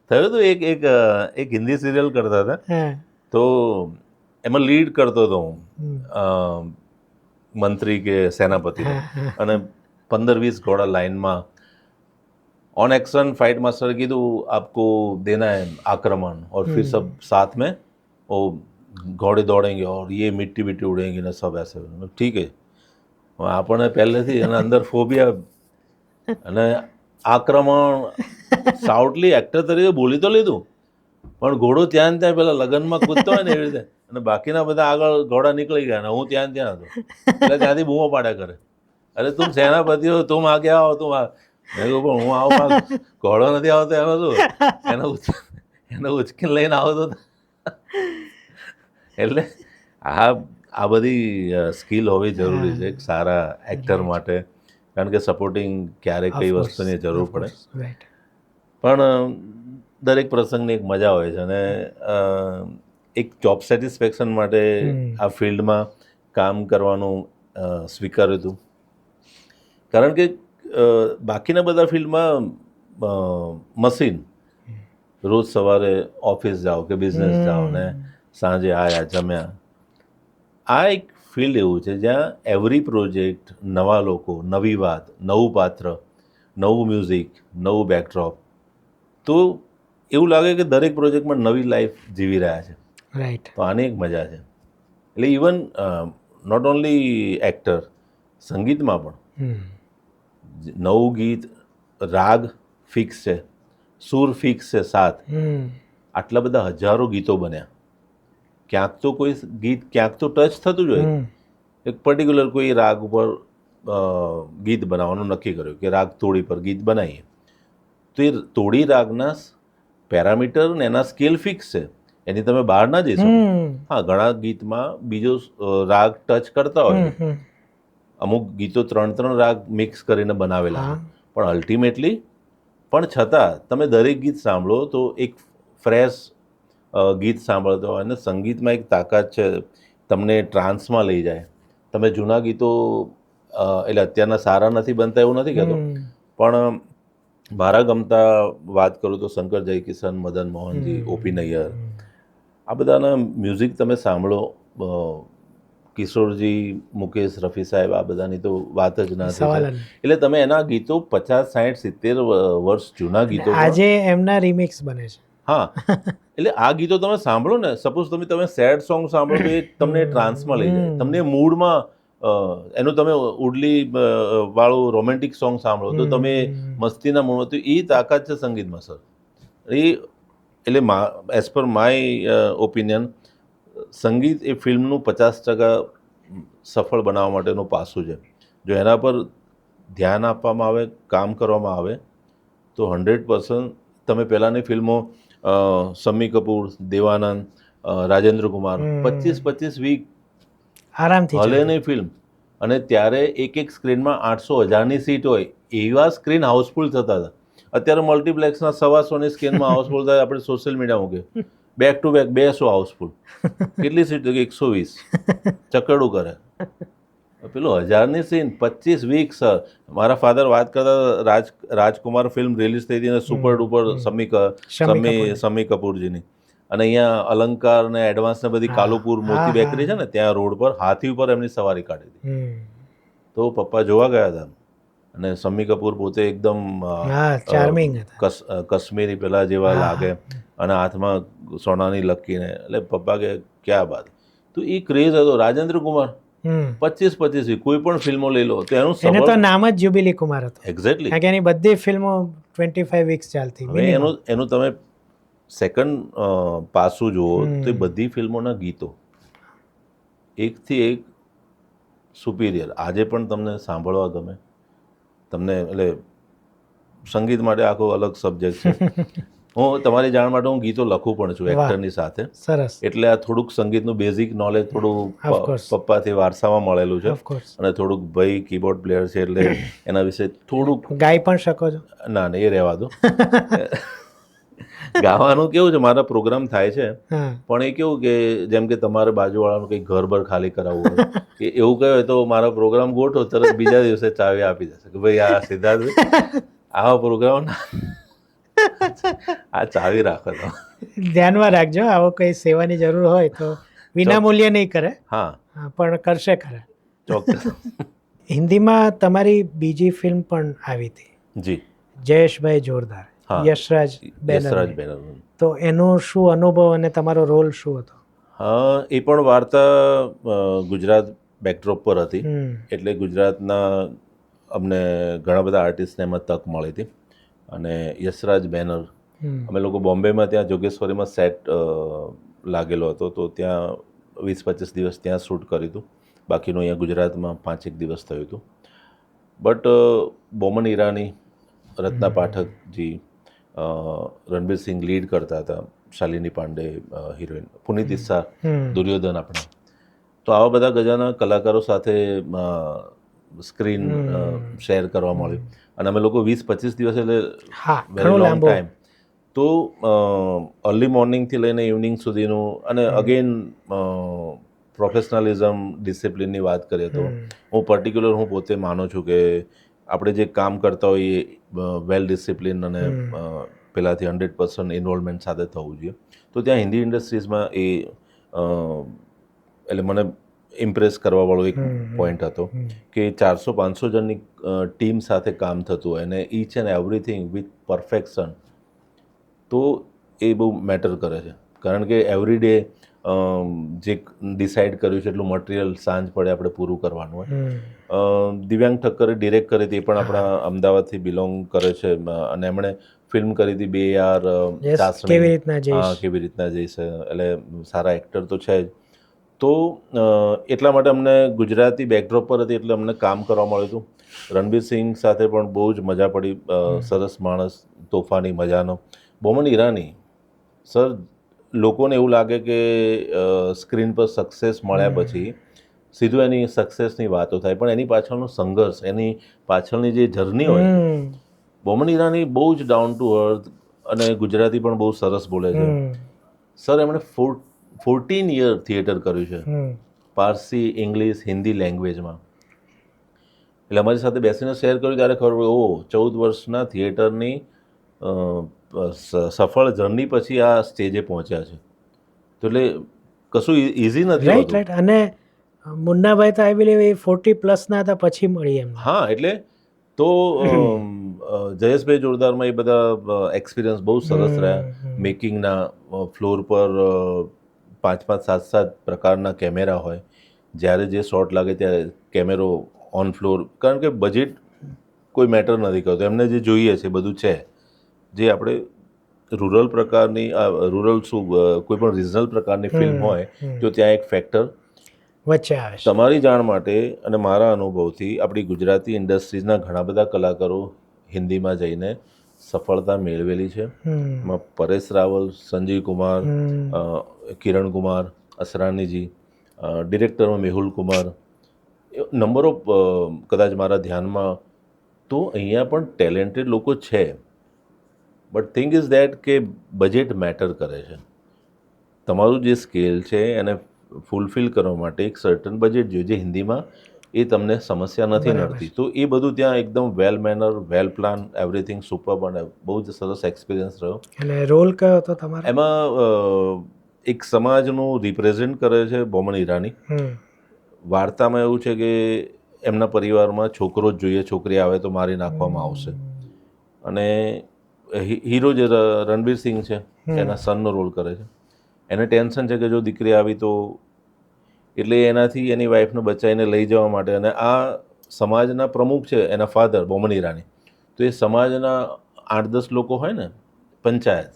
થયું હતું એક હિન્દી સિરિયલ કરતા હતા, હા. તો એમાં લીડ કરતો હતો હું, મંત્રી કે સેનાપતિનો, અને 15-20 ઘોડા લાइનમાં ऑन एक्शन फाइट मास्टर કીધું आपको देना है आक्रमण और फिर सब साथ में वो घोड़े दौड़ेंगे और ये मिट्टी मिट्टी उड़ेंगी ना सब ऐसे. ठीक है, આપણને પહેલેથી એના અંદર ફોબિયા, અને આક્રમણ સાઉટલી એક્ટર તરીકે બોલી તો લીધું, પણ ઘોડો ત્યાં ને ત્યાં પેલા લગ્નમાં કૂદતો હોય ને એવી રીતે, અને બાકીના બધા આગળ ઘોડા નીકળી ગયા ને હું ત્યાં ને ત્યાં હતો. એટલે ત્યાંથી બૂમો પાડ્યા કરે, અરે તું સેનાપતિ હો, તું આગે આવો, તું આ. મેં કહ્યું પણ હું આવું, ઘોડો નથી આવતો એનો શું, એને ઉચકીને લઈને આવતો. એટલે આ બધી સ્કિલ હોવી જરૂરી છે એક સારા એક્ટર માટે, કારણ કે સપોર્ટિંગ ક્યારેક કઈ વસ્તુની જરૂર પડે. પણ દરેક પ્રસંગની એક મજા હોય છે, અને એક જોબ સેટિસ્ફેક્શન માટે આ ફિલ્ડમાં કામ કરવાનું સ્વીકાર્યું હતું. કારણ કે બાકીના બધા ફિલ્ડમાં મશીન, રોજ સવારે ઓફિસ જાઓ કે બિઝનેસ જાઓ ને સાંજે આયા જમ્યા. આ એક ફિલ્ડ એવું છે જ્યાં એવરી પ્રોજેક્ટ, નવા લોકો, નવી વાત, નવું પાત્ર, નવું મ્યુઝિક, નવું બેકડ્રોપ. તો એવું લાગે કે દરેક પ્રોજેક્ટમાં નવી લાઈફ જીવી રહ્યા છે. રાઈટ. તો આની એક મજા છે. એટલે ઇવન નોટ ઓનલી એક્ટર, સંગીતમાં પણ નવું ગીત, રાગ ફિક્સ છે, સૂર ફિક્સ છે 7, આટલા બધા હજારો ગીતો બન્યા. ક્યાંક તો કોઈ ગીત ક્યાંક તો ટચ થતું જ હોય. એક પર્ટિક્યુલર કોઈ રાગ ઉપર ગીત બનાવવાનું નક્કી કર્યું કે રાગ તોડી પર ગીત બનાવીએ, તો એ તોડી રાગના પેરામીટર ને એના સ્કેલ ફિક્સ છે, એની તમે બહાર ના જઈ શકો. હા, ઘણા ગીતમાં બીજો રાગ ટચ કરતા હોય, અમુક ગીતો 3 રાગ મિક્સ કરીને બનાવેલા, પણ અલ્ટિમેટલી પણ છતાં તમે દરેક ગીત સાંભળો તો એક ફ્રેશ ગીત સાંભળતો હોય. અને સંગીતમાં એક તાકાત છે, તમને ટ્રાન્સમાં લઈ જાય. તમે જૂના ગીતો, એટલે અત્યારના સારા નથી બનતા એવું નથી કહેતો, પણ મારા ગમતા વાત કરું તો શંકર જયકિશન, મદન મોહનજી, ઓપી નૈયર, આ બધાના મ્યુઝિક તમે સાંભળો, કિશોરજી, મુકેશ, રફી સાહેબ, આ બધાની તો વાત જ ના થાય. એટલે તમે એના ગીતો 50, 60, 70 વર્ષ જૂના ગીતો આજે એમના રિમિક્સ બને છે. હા, એટલે આ ગીતો તમે સાંભળો ને, સપોઝ તમે સેડ સોંગ સાંભળો તો એ તમને ટ્રાન્સમાં લઈ જાય, તમને મૂડમાં, એનું તમે ઉડલી વાળું રોમેન્ટિક સોંગ સાંભળો તો તમે મસ્તીના મૂડમાં. તો એ તાકાત છે સંગીતમાં સર. એટલે એઝ પર માય ઓપિનિયન, સંગીત એ ફિલ્મનું 50% સફળ બનાવવા માટેનું પાસું છે. જો એના પર ધ્યાન આપવામાં આવે, કામ કરવામાં આવે, તો 100% તમે પહેલાંની ફિલ્મો, શમ્મી કપૂર, દેવાનંદ, રાજેન્દ્ર કુમાર, 25 વીક આરામથી હલે નહીં ફિલ્મ. અને ત્યારે એક સ્ક્રીનમાં 800,000ની સીટ હોય, એવા સ્ક્રીન હાઉસફુલ થતા હતા. અત્યારે મલ્ટીપ્લેક્સના 125ની સ્ક્રીનમાં હાઉસફુલ થાય. આપણે સોશિયલ મીડિયા મૂકે back to back 2 show Housefull. કેટલી સીટ? 120. ચકડું કરે. પેલું 1000ની સીન 25 વીક સર. મારા ફાધર વાત કરતા, રાજકુમાર ફિલ્મ રિલીઝ થઈ હતી ને સુપર ડુપર શમ્મી કપૂરજીની, અને અહીંયા અલંકાર ને એડવાન્સ ને બધી કાલુપુર મોતી બેકરી છે ને, ત્યાં રોડ પર હાથી ઉપર એમની સવારી કાઢી હતી. તો પપ્પા જોવા ગયા હતા, અને શમ્મી કપૂર પોતે એકદમ હા ચાર્મિંગ હતા. કાશ્મીરી પેલા જેવા હા. લાગે અને હાથમાં સોનાની લકીને, એટલે પપ્પા કે ક્યાં બાત. તો એ ક્રેઝ હતો. રાજેન્દ્ર કુમાર 25 કોઈ પણ ફિલ્મો લઈ લો તો એનું એને તો સફળ નામ જ જ્યુબિલી કુમાર હતું, એક્ઝેક્ટલી. કારણ કે એની બધી ફિલ્મો 25 વીક્સ ચાલતી. હવે એનું તમે સેકન્ડ પાસું જુઓ તો એ બધી ફિલ્મોના ગીતો એકથી એક સુપિરિયર. આજે પણ તમને સાંભળવા ગમે તમને, એટલે સંગીત માટે આખો અલગ સબ્જેક્ટ છે. હું તમારી જાણ માટે હું ગીતો લખું પણ છું એક્ટરની સાથે. સરસ. એટલે આ થોડુંક સંગીતનું બેઝિક નોલેજ થોડું પપ્પાથી વારસામાં મળેલું છે, અને થોડુંક ભાઈ કીબોર્ડ પ્લેયર છે એટલે એના વિશે થોડુંક. ગાઈ પણ શકો છો? ના એ રહેવા દો. ગાવાનું કેવું છે, મારા પ્રોગ્રામ થાય છે, પણ એ કેવું કે જેમ કે તમારે બાજુવાળાનું કંઈક ઘર બર ખાલી કરાવવું હોય કે એવું કહે તો મારા પ્રોગ્રામ ગોઠવો, તરત બીજા દિવસે ચાવી આપી જશે કે ભાઈ આ સિદ્ધાર્થ આવા પ્રોગ્રામ આ ચાવી રાખો. તો ધ્યાનમાં રાખજો, આવો કઈ સેવાની જરૂર હોય તો વિના મૂલ્યે નહીં કરે. હા, પણ કરશે ખરા. ચોક્કસ. હિન્દીમાં તમારી બીજી ફિલ્મ પણ આવી હતી, જી, જયેશભાઈ જોરદાર, યશરાજ બેનર. તો એનો શું અનુભવ અને તમારો રોલ શું હતો? એ પણ વાર્તા ગુજરાત બેકડ્રોપ પર હતી, એટલે ગુજરાતના અમને ઘણા બધા આર્ટિસ્ટને એમાં તક મળી હતી. અને યશરાજ બેનર અમે લોકો બોમ્બેમાં ત્યાં જોગેશ્વરીમાં સેટ લાગેલો હતો, તો ત્યાં 20-25 દિવસ ત્યાં શૂટ કર્યું હતું. બાકીનું અહીંયા ગુજરાતમાં 5-1 દિવસ થયું હતું. બટ બોમન ઈરાની, રત્ના પાઠકજી, રણબીર સિંહ લીડ કરતા હતા, શાલિની પાંડે હિરોઈન, પુનીત ઇસ્સા દુર્યોધન આપણા. તો આવા બધા ગજાના કલાકારો સાથે સ્ક્રીન શેર કરવા મળ્યું. અને અમે લોકો 20-25 દિવસ એટલે વેરી લોંગ ટાઈમ. તો અર્લી મોર્નિંગથી લઈને ઇવનિંગ સુધીનું, અને અગેન પ્રોફેશનલિઝમ, ડિસિપ્લિનની વાત કરીએ તો હું પોતે માનું છું કે આપણે જે કામ કરતા હોઈએ વેલ ડિસિપ્લિન અને પહેલાંથી 100% ઇન્વોલ્વમેન્ટ સાથે થવું જોઈએ. તો ત્યાં હિન્દી ઇન્ડસ્ટ્રીઝમાં એ એટલે મને ઇમ્પ્રેસ કરવાવાળો એક પોઈન્ટ હતો કે 400-500 જણની ટીમ સાથે કામ થતું હોય અને each and everything with perfection. તો એ બહુ મેટર કરે છે, કારણ કે એવરી ડે જે ડિસાઇડ કર્યું છે એટલું મટીરિયલ સાંજ પડે આપણે પૂરું કરવાનું હોય. દિવ્યાંગ ઠક્કરે ડિરેક્ટ કરી હતી, પણ આપણા અમદાવાદથી બિલોંગ કરે છે, અને એમણે ફિલ્મ કરી હતી 2 યાર ચાસણી, કેવી રીતના જઈશ, એટલે સારા એક્ટર તો છે જ. તો એટલા માટે અમને ગુજરાતી બેકડ્રોપ પર હતી એટલે અમને કામ કરવા મળ્યું હતું. રણબીર સિંહ સાથે પણ બહુ જ મજા પડી, સરસ માણસ, તોફાની મજાનો. બોમન ઈરાની સર, લોકોને એવું લાગે કે સ્ક્રીન પર સક્સેસ મળ્યા પછી સીધું એની સક્સેસની વાતો થાય, પણ એની પાછળનો સંઘર્ષ, એની પાછળની જે જર્ની હોય. બોમન ઈરાની બહુ જ ડાઉન ટુ અર્થ, અને ગુજરાતી પણ બહુ સરસ બોલે છે. સર, એમણે 14 યર થિયેટર કર્યું છે, પારસી, ઇંગ્લિશ, હિન્દી લેંગ્વેજમાં. એટલે અમારી સાથે બેસીને શેર કર્યું ત્યારે ખબર પડી, 14 વર્ષના થિયેટરની સફળ જર્ની પછી આ સ્ટેજે પહોંચ્યા છે. તો એટલે કશું ઇઝી નથી હોતું. રાઈટ. અને મુન્નાભાઈ તો આઈ બિલીવ એ 40+ ના હતા પછી મળી એમ. હા, એટલે તો જયેશભાઈ જોરદારમાં એ બધા એક્સપિરિયન્સ બહુ સરસ રહ્યા. મેકિંગના ફ્લોર પર 5-5, 7-7 પ્રકારના કેમેરા હોય, જ્યારે જે શોટ લાગે ત્યારે કેમેરો ઓન ફ્લોર, કારણ કે બજેટ કોઈ મેટર નથી કરતું, એમને જે જોઈએ છે બધું છે. જે આપણે રૂરલ પ્રકારની, રૂરલ શું, કોઈ પણ રિજનલ પ્રકારની ફિલ્મ હોય તો ત્યાં એક ફેક્ટર વચ્ચે આવે છે. તમારી જાણ માટે અને મારા અનુભવથી આપણી ગુજરાતી ઇન્ડસ્ટ્રીઝના ઘણા બધા કલાકારો હિન્દીમાં જઈને સફળતા મેળવેલી છે. એમાં પરેશ રાવલ, સંજીવ કુમાર, કિરણ કુમાર, અસરાનીજી, ડિરેક્ટરમાં મેહુલ કુમાર, નંબર ઓફ, કદાચ મારા ધ્યાનમાં. તો અહીંયા પણ ટેલેન્ટેડ લોકો છે, બટ થિંગ ઇઝ દેટ કે બજેટ મેટર કરે છે. તમારું જે સ્કેલ છે એને ફૂલફિલ કરવા માટે એક સર્ટન બજેટ જોઈએ, જે હિન્દીમાં એ તમને સમસ્યા નથી નડતી. તો એ બધું ત્યાં એકદમ વેલ મેનર, વેલ પ્લાન, એવરીથિંગ સુપર, અને બહુ જ સરસ એક્સપિરિયન્સ રહ્યો. અને રોલ કયો હતો તમારો? એમાં એક સમાજનું રિપ્રેઝેન્ટ કરે છે બોમન ઈરાની. વાર્તામાં એવું છે કે એમના પરિવારમાં છોકરો જ જોઈએ, છોકરી આવે તો મારી નાખવામાં આવશે. અને હીરો જે રણવીર સિંહ છે એના સનનો રોલ કરે છે. એને ટેન્શન છે કે જો દીકરી આવી તો, એટલે એનાથી એની વાઈફને બચાવીને લઈ જવા માટે, અને આ સમાજના પ્રમુખ છે એના ફાધર બોમન ઈરાની, તો એ સમાજના 8-10 લોકો હોય ને પંચાયત,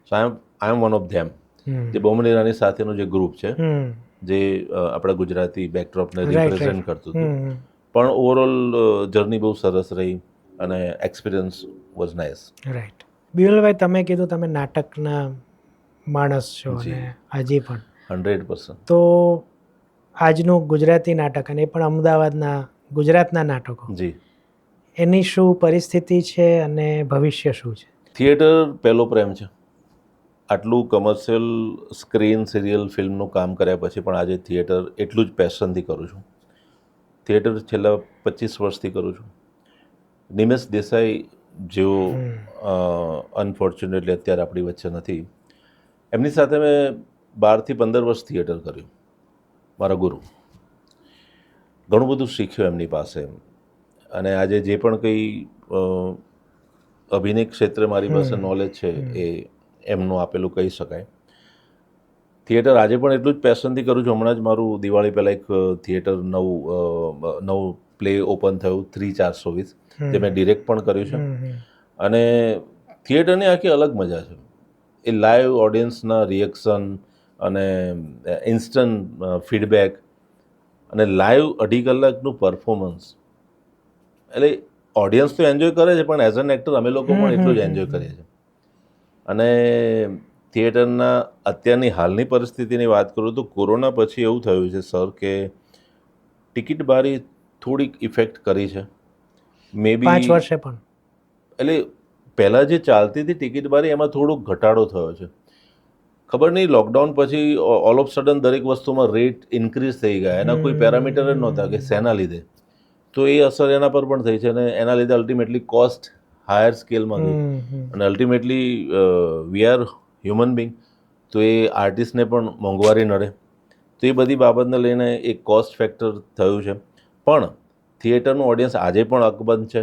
સો આઈ એમ વન ઓફ ધેમ, જે બોમન ઈરાની સાથેનું જે ગ્રુપ છે જે આપણા ગુજરાતી બેકડ્રોપને રિપ્રેઝેન્ટ કરતું હતું. પણ ઓવરઓલ જર્ની બહુ સરસ રહી અને એક્સપિરિયન્સ વોઝ નાઇસ. રાઈટ. બિમલભાઈ, તમે કીધું તમે નાટકના માણસ છો અને હજી પણ 100%. તો આજનું ગુજરાતી નાટક અને એ પણ અમદાવાદના ગુજરાતના નાટકો, જી, એની શું પરિસ્થિતિ છે અને ભવિષ્ય શું છે? થિયેટર પહેલો પ્રેમ છે. આટલું કમર્શિયલ સ્ક્રીન સિરિયલ ફિલ્મનું કામ કર્યા પછી પણ આજે થિયેટર એટલું જ પેશનથી કરું છું. થિયેટર છેલ્લા 25 વર્ષથી કરું છું. નિમેશ દેસાઈ જેઓ અનફોર્ચ્યુનેટલી અત્યારે આપણી વચ્ચે નથી, એમની સાથે મેં 12 થી 15 વર્ષ થિયેટર કર્યું. મારા ગુરુ. ઘણું બધું શીખ્યું એમની પાસે. અને આજે જે પણ કંઈ અભિનય ક્ષેત્રે મારી પાસે નોલેજ છે એ એમનું આપેલું કહી શકાય. થિયેટર આજે પણ એટલું જ પેશનથી કરું છું. હમણાં જ મારું દિવાળી પહેલાં એક થિયેટર નવું પ્લે ઓપન થયું 3420, જે મેં ડિરેક્ટ પણ કર્યું છે. અને થિયેટરની આખી અલગ મજા છે. એ લાઈવ ઓડિયન્સના રિએક્શન અને ઇન્સ્ટન્ટ ફીડબેક અને લાઈવ 2.5 કલાકનું પરફોર્મન્સ, એટલે ઓડિયન્સ તો એન્જોય કરે છે, પણ એઝ એન એક્ટર અમે લોકો પણ એટલું જ એન્જોય કરીએ છીએ. અને થિયેટરના અત્યારની હાલની પરિસ્થિતિની વાત કરું તો કોરોના પછી એવું થયું છે સર કે ટિકિટ બારી થોડીક ઇફેક્ટ કરી છે. મે બી 5 વર્ષે પણ એટલે પહેલાં જે ચાલતી હતી ટિકિટ બારી એમાં થોડોક ઘટાડો થયો છે. ખબર નહીં, લોકડાઉન પછી ઓલ ઓફ સડન દરેક વસ્તુમાં રેટ ઇન્ક્રીઝ થઈ ગયા. એના કોઈ પેરામીટર જ નહોતા કે શેના લીધે. તો એ અસર એના પર પણ થઈ છે અને એના લીધે અલ્ટિમેટલી કોસ્ટ હાયર સ્કેલમાં ગઈ. અને ultimately we are human being, તો એ આર્ટિસ્ટને પણ મોંઘવારી નડે. તો એ બધી બાબતને લઈને એક કોસ્ટ ફેક્ટર થયું છે. પણ થિયેટરનું ઓડિયન્સ આજે પણ અકબંધ છે.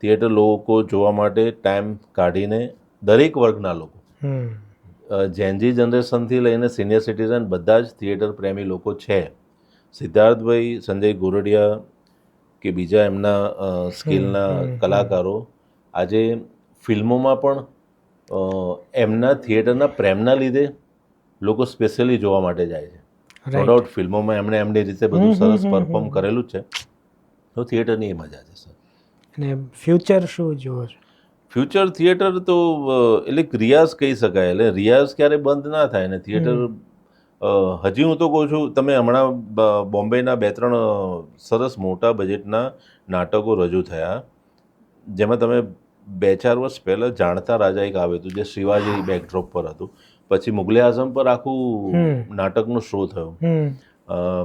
થિયેટર લોકો જોવા માટે ટાઈમ કાઢીને, દરેક વર્ગના લોકો, જેનજી જનરેશનથી લઈને સિનિયર સિટીઝન બધા જ થિયેટર પ્રેમી લોકો છે. સિદ્ધાર્થભાઈ, સંજય ગોરડિયા કે બીજા એમના સ્કિલના કલાકારો આજે ફિલ્મોમાં પણ એમના થિયેટરના પ્રેમના લીધે લોકો સ્પેશિયલી જોવા માટે જાય છે. નો ડાઉટ ફિલ્મોમાં એમણે એમની રીતે બધું સરસ પરફોર્મ કરેલું જ છે. તો થિયેટરની એ મજા છે સર. અને ફ્યુચર શું જુઓ છો? ફ્યુચર થિયેટર તો એટલે રિયાઝ કહી શકાય. એટલે રિયાઝ ક્યારે બંધ ના થાય ને થિયેટર હજી હું તો કહું છું, તમે હમણાં બોમ્બેના 2-3 સરસ મોટા બજેટના નાટકો રજૂ થયા, જેમાં તમે 2-4 વર્ષ પહેલાં જાણતા રાજા એક આવ્યું હતું જે શિવાજી બેકડ્રોપ પર હતું. પછી મુગલે આઝમ પર આખું નાટકનો શો થયો.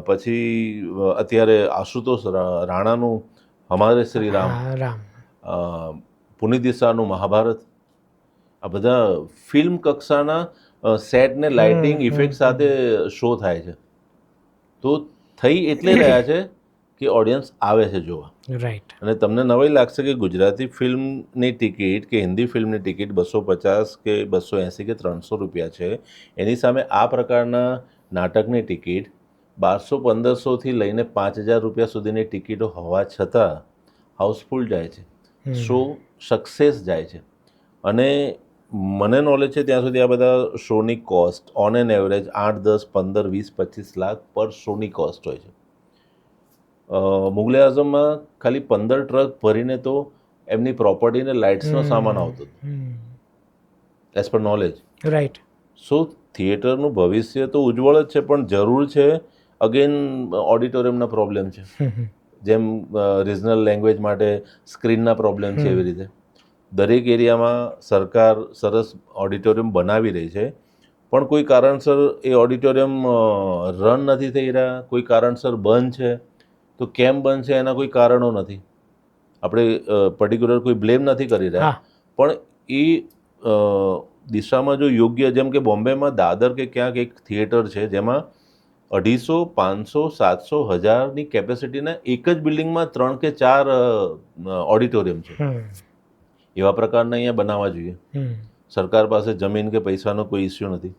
પછી અત્યારે આશુતોષ રાણાનું હમારે શ્રી રામ, પુનિત ઈસાનું મહાભારત, આ બધા ફિલ્મ કક્ષાના સેટ ને લાઇટિંગ ઇફેક્ટ સાથે શો થાય છે. તો થઈ એટલે રહ્યા છે કે ઓડિયન્સ આવે છે જોવા. રાઈટ. અને તમને નવાઈ લાગશે કે ગુજરાતી ફિલ્મની ટિકિટ કે હિન્દી ફિલ્મની ટિકિટ 250 કે 280 કે 300 રૂપિયા છે. એની સામે આ પ્રકારના નાટકની ટિકિટ 1200-1500થી લઈને 5000 રૂપિયા સુધીની ટિકિટો હોવા છતાં હાઉસફુલ જાય છે. શો સક્સેસ જાય છે. અને મને નોલેજ છે ત્યાં સુધી આ બધા શોની cost on an average 8, 10, 15, 20, 25 lakh પર શોની કોસ્ટ હોય છે. મુગલે આઝમમાં ખાલી 15 ટ્રક ભરીને તો એમની પ્રોપર્ટીને લાઇટ્સનો સામાન આવતો હતો, એઝ પર નોલેજ. રાઈટ. સો થિયેટરનું ભવિષ્ય તો ઉજ્જવળ જ છે, પણ જરૂર છે અગેન ઓડિટોરિયમના પ્રોબ્લેમ છે. જેમ રિજનલ લેંગ્વેજ માટે સ્ક્રીનના પ્રોબ્લેમ છે, એવી રીતે દરેક એરિયામાં સરકાર સરસ ઓડિટોરિયમ બનાવી રહી છે, પણ કોઈ કારણસર એ ઓડિટોરિયમ રન નથી થઈ રહ્યા, કોઈ કારણસર બંધ છે. તો કેમ બંધ છે એના કોઈ કારણો નથી. આપણે પર્ટિક્યુલર કોઈ બ્લેમ નથી કરી રહ્યા, પણ એ દિશામાં જો યોગ્ય, જેમ કે બોમ્બેમાં દાદર કે ક્યાંક એક થિયેટર છે જેમાં 250, 500, 700, 1000ની કેપેસિટીના એક જ બિલ્ડિંગમાં 3 કે 4 ઓડિટોરિયમ છે. એવા પ્રકારના અહીંયા બનાવવા જોઈએ. સરકાર પાસે જમીન કે પૈસાનો કોઈ ઇસ્યુ નથી.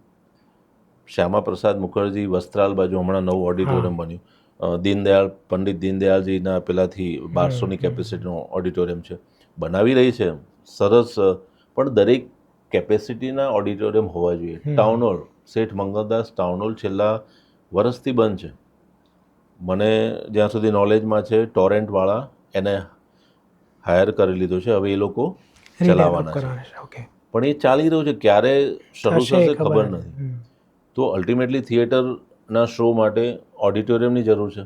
શ્યામા પ્રસાદ મુખર્જી વસ્ત્રાલ બાજુ હમણાં નવું ઓડિટોરિયમ બન્યું. પંડિત દીનદયાળજીના પેલાથી 1200ની કેપેસિટીનું ઓડિટોરિયમ છે. બનાવી રહી છે સરસ, પણ દરેક કેપેસિટીના ઓડિટોરિયમ હોવા જોઈએ. ટાઉન હોલ, શેઠ મંગલદાસ ટાઉન હોલ છેલ્લા વર્ષથી બંધ છે. મને જ્યાં સુધી નોલેજમાં છે ટોરેન્ટવાળા એને હાયર કરી લીધો છે, હવે એ લોકો ચલાવવાના છે. પણ એ ચાલી રહ્યું છે, ક્યારે શરૂ થશે ખબર નથી. તો અલ્ટિમેટલી થિયેટરના શો માટે ઓડિટોરિયમની જરૂર છે.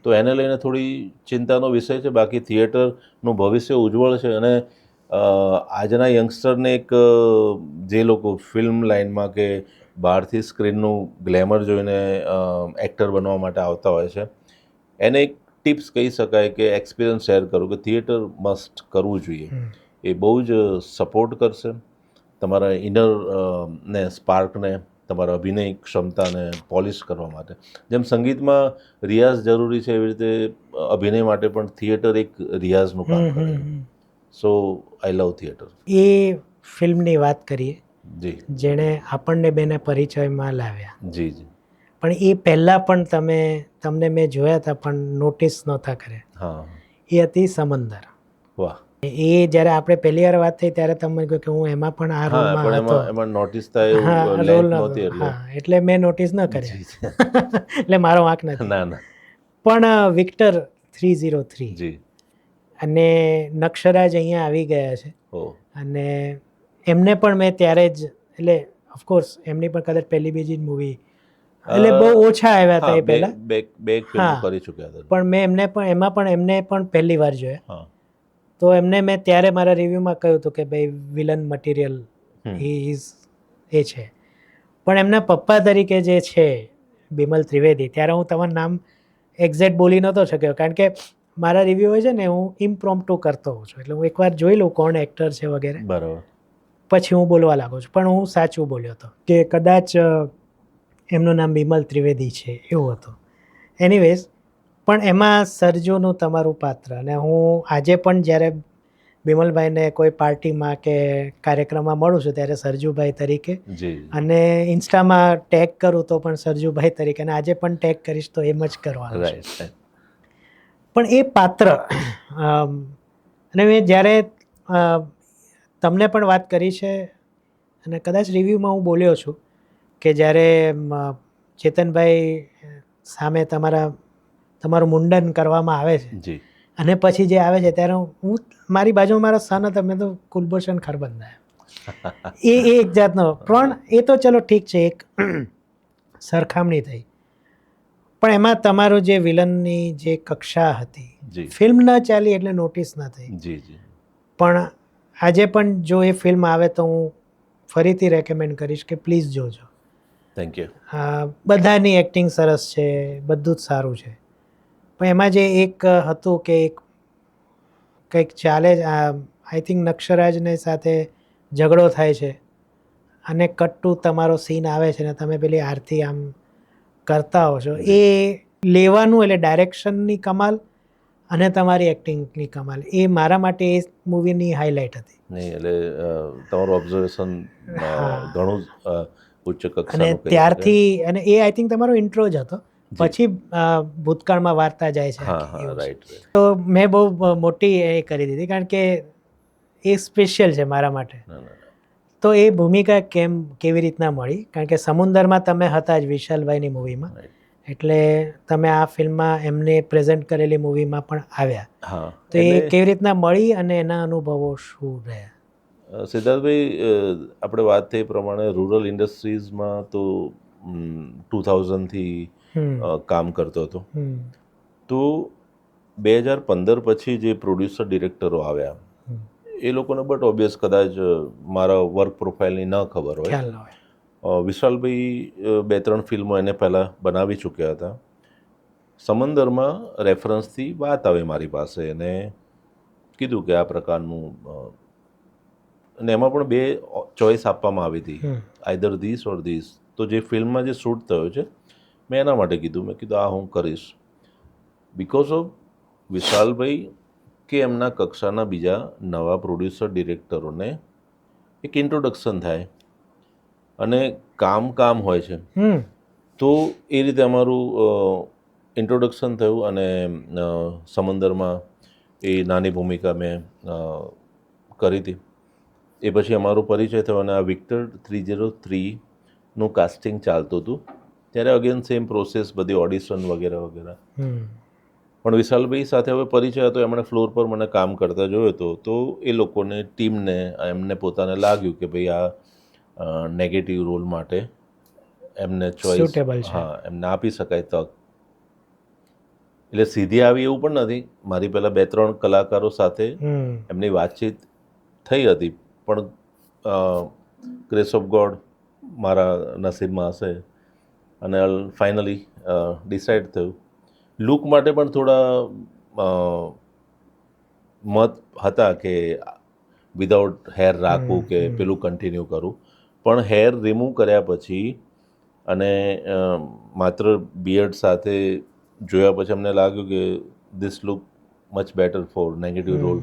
તો એને લઈને થોડી ચિંતાનો વિષય છે. બાકી થિયેટરનું ભવિષ્ય ઉજ્જવળ છે. અને આજના યંગસ્ટરને એક જે લોકો ફિલ્મ લાઇનમાં કે બહારથી સ્ક્રીનનું ગ્લેમર જોઈને એક્ટર બનવા માટે આવતા હોય છે, એને એક ટિપ્સ કહી શકાય કે એક્સપિરિયન્સ શેર કરું કે થિયેટર મસ્ટ કરવું જોઈએ. એ બહુ જ સપોર્ટ કરશે તમારા ઇનર ને સ્પાર્કને, તમારા અભિનય ક્ષમતાને પોલિશ કરવા માટે. જેમ સંગીતમાં રિયાઝ જરૂરી છે, એવી રીતે અભિનય માટે પણ થિયેટર એક રિયાઝનું કામ કરે છે. સો આઈ લવ થિયેટર. એ ફિલ્મની વાત કરીએ જી, જેણે આપણને બેને પરિચયમાં લાવ્યા. જી જી. પણ એ પહેલાં પણ તમને મેં જોયા હતા પણ નોટિસ નહોતા કર્યા. હા. એ હતી સમંદર. વાહ. એ જ્યારે આપણે પહેલી વાર વાત થઈ ત્યારે તમે કહ્યું કે હું એમાં પણ આ રોલમાં હતો. એમાં નોટિસ થાય એવું લેન્થ નહોતી એટલે. એટલે મેં નોટિસ ન કર્યા. એટલે મારો વાંક નથી. ના ના. પણ વિક્ટર 303 જી. અને નક્ષરાજ અહીંયા આવી ગયા છે. ઓ. અને એમને પણ મેં ત્યારે જ, એટલે ઓફકોર્સ એમની પણ કદાચ પહેલી બીજી જ મૂવી, એટલે બહુ ઓછા આવ્યા હતા એ પહેલા. બે ફિલ્મ કરી ચૂક્યા હતા. પણ મેં એમને પણ પહેલી વાર જોયા. હા. તો એમને મેં ત્યારે મારા રિવ્યૂમાં કહ્યું હતું કે ભાઈ વિલન મટીરિયલ એ છે. પણ એમના પપ્પા તરીકે જે છે બિમલ ત્રિવેદી, ત્યારે હું તમારું નામ એક્ઝેક્ટ બોલી નહોતો શક્યો, કારણ કે મારા રિવ્યૂ હોય છે ને હું ઇમ્પ્રોમ્પ્ટુ કરતો હોઉં છું. એટલે હું એકવાર જોઈ લઉં કોણ એક્ટર છે વગેરે, બરાબર, પછી હું બોલવા લાગું છું. પણ હું સાચું બોલ્યો હતો કે કદાચ એમનું નામ બિમલ ત્રિવેદી છે એવું હતું. એનીવેઝ, પણ એમાં સરજુનું તમારું પાત્ર, અને હું આજે પણ જ્યારે બિમલભાઈને કોઈ પાર્ટીમાં કે કાર્યક્રમમાં મળું છું ત્યારે સરજુભાઈ તરીકે, અને ઇન્સ્ટામાં ટેગ કરું તો પણ સરજુભાઈ તરીકે, અને આજે પણ ટેગ કરીશ તો એમ જ કરવાનું છે. પણ એ પાત્ર, અને મેં જ્યારે તમને પણ વાત કરી છે અને કદાચ રિવ્યૂમાં હું બોલ્યો છું કે જ્યારે ચેતનભાઈ સામે તમારું મુંડન કરવામાં આવે છે અને પછી જે આવે છે ત્યારે હું મારી બાજુમાં મારા સન હતા, મેં તો કુલભૂષણ ખરબંધા એ એક જાતનો, પણ એ તો ચલો ઠીક છે, એક સરખામણી થઈ. પણ એમાં તમારું જે વિલનની જે કક્ષા હતી, ફિલ્મ ન ચાલી એટલે નોટિસ ન થઈ. પણ આજે પણ જો એ ફિલ્મ આવે તો હું ફરીથી રેકમેન્ડ કરીશ કે પ્લીઝ જોજો. Thank you. બધાની એક્ટિંગ સરસ છે, બધું જ સારું છે. પણ એમાં જે એક હતું કે કંઈક ચાલે જ, આઈ થિંક નક્ષરાજને સાથે ઝઘડો થાય છે અને કટ્ટુ તમારો સીન આવે છે ને તમે પેલી આરતી આમ કરતા હો છો, એ લેવાનું, એટલે ડાયરેક્શનની કમાલ અને તમારી એક્ટિંગની કમાલ, એ મારા માટે એ મૂવીની હાઇલાઇટ હતી. નહીં, એટલે તમારું ઓબ્ઝર્વેશન ઘણું ઉચ્ચ કક્ષાનું. અને ત્યારથી, અને એ આઈ થિંક તમારો ઇન્ટ્રો જ હતો, પછી ભૂતકાળમાં વાર્તા જાય છે. તો મેં બહુ મોટી એ કરી દીધી, કારણ કે એ સ્પેશિયલ છે મારા માટે. તો એ ભૂમિકા કેવી રીતના મળી, કારણ કે સમુંદરમાં તમે હતા જ વિશાલભાઈની મૂવીમાં, એટલે તમે આ ફિલ્મમાં એમને પ્રેઝન્ટ કરેલી મૂવીમાં પણ આવ્યા. તો એ કેવી રીતના મળી અને એના અનુભવો શું રહ્યા? સિદ્ધાર્થભાઈ, આપણે વાત થઈ પ્રમાણે રૂરલ ઇન્ડસ્ટ્રીઝમાં તો 2000થી કામ કરતો હતો. તો 2015 પછી જે પ્રોડ્યુસર ડિરેક્ટરો આવ્યા એ લોકોને બટ ઓબ્વિયસ કદાચ મારા વર્ક પ્રોફાઇલની ન ખબર હોય. વિશાલભાઈ 2-3 ફિલ્મો એને પહેલાં બનાવી ચૂક્યા હતા. સમંદરમાં રેફરન્સથી વાત આવે મારી પાસે, અને કીધું કે આ પ્રકારનું, અને એમાં પણ 2 ચોઇસ આપવામાં આવી હતી, આઈધર ધીસ ઓર ધીસ. તો જે ફિલ્મમાં જે શૂટ થયો છે મેં એના માટે કીધું, મેં કીધું આ હું કરીશ બિકોઝ ઓફ વિશાલભાઈ કે એમના કક્ષાના બીજા નવા પ્રોડ્યુસર ડિરેક્ટરોને એક ઇન્ટ્રોડક્શન થાય અને કામ હોય છે. તો એ રીતે અમારું ઇન્ટ્રોડક્શન થયું અને સમંદરમાં એ નાની ભૂમિકા મેં કરી હતી. એ પછી અમારો પરિચય થયો અને આ વિક્ટર 303નું કાસ્ટિંગ ચાલતું હતું ત્યારે અગેન સેમ પ્રોસેસ, બધી ઓડિશન વગેરે વગેરે. પણ વિશાલભાઈ સાથે હવે પરિચય હતો, એમણે ફ્લોર પર મને કામ કરતા જોયો હતો. તો એ લોકોને, ટીમને, એમને પોતાને લાગ્યું કે ભાઈ આ નેગેટિવ રોલ માટે એમને ચોઈસ, હા, એમને આપી શકાય તક. એટલે સીધી આવી એવું પણ નથી. મારી પહેલાં 2-3 કલાકારો સાથે એમની વાતચીત થઈ હતી, પણ ગ્રેસ ઓફ ગોડ મારા નસીબમાં હશે અને ફાઇનલી ડિસાઇડ થયું. લુક માટે પણ થોડા મત હતા કે વિધાઉટ હેર રાખવું કે પેલું કન્ટિન્યુ કરું, પણ હેર રિમૂવ કર્યા પછી અને માત્ર બિયર્ડ સાથે જોયા પછી અમને લાગ્યું કે this look much better for negative role.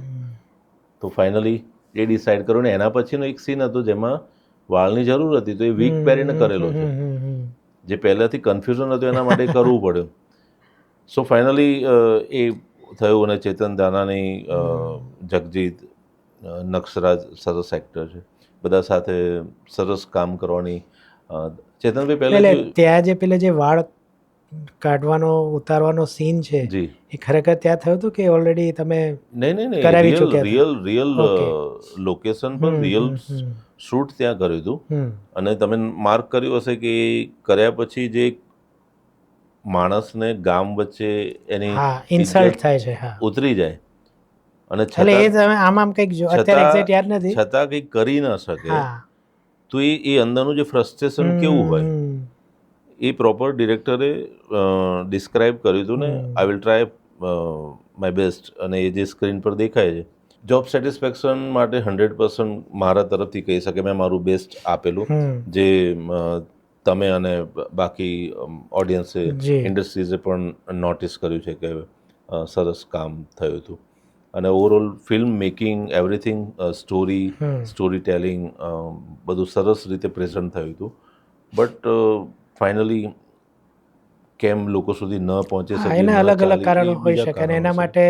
તો ફાઇનલી એ ડિસાઇડ કર્યું. ને એના પછીનો એક સીન હતો જેમાં વાળની જરૂર હતી, તો એ વીક પહેરીને કરેલો છે, જે પહેલાંથી કન્ફ્યુઝન હતું એના માટે કરવું પડ્યું. સો ફાઇનલી એ થયું. અને ચેતન દાનાની, જગજીત, નક્ષરાજ સરસ એક્ટર છે, બધા સાથે સરસ કામ કરવાની. ચેતનભાઈ પહેલે ત્યાં જે પેલે જે વાળ કાઢવાનો ઉતારવાનો સીન છે, જી, એ ખરેખર ત્યાં થયું હતું કે ઓલરેડી તમે નહીં, કરાવી ચૂક્યા હતા? રિયલ લોકેશન પર રિયલ શૂટ ત્યાં કર્યું હતું. અને તમે માર્ક કર્યું હશે કે કર્યા પછી જે માણસને ગામ વચ્ચે એની ઇન્સલ્ટ થાય છે, હા, ઉતરી જાય અને એટલે એ તમે આમ કંઈક જો અત્યારે એક્ઝેક્ટ યાદ નથી, છતાં કંઈક કરી ન શકે, તો એ અંદરનું જે ફ્રસ્ટ્રેશન કેવું હોય એ પ્રોપર ડિરેક્ટરે ડિસ્ક્રાઇબ કર્યું હતું. ને I will try my best. અને એ જે સ્ક્રીન પર દેખાય છે, જોબ સેટિસ્ફેક્શન માટે 100% મારા તરફથી કહી શકે મેં મારું બેસ્ટ આપેલું, જે તમે અને બાકી ઓડિયન્સે, ઇન્ડસ્ટ્રીઝે પણ નોટિસ કર્યું છે કે સરસ કામ થયું હતું. અને overall film making, everything, story telling, બધું સરસ રીતે પ્રેઝન્ટ થયું હતું. બટ ફાઇનલી કેમ લોકો સુધી ન પહોંચી શકે, એના અલગ અલગ કારણો હોઈ શકે. અને એના માટે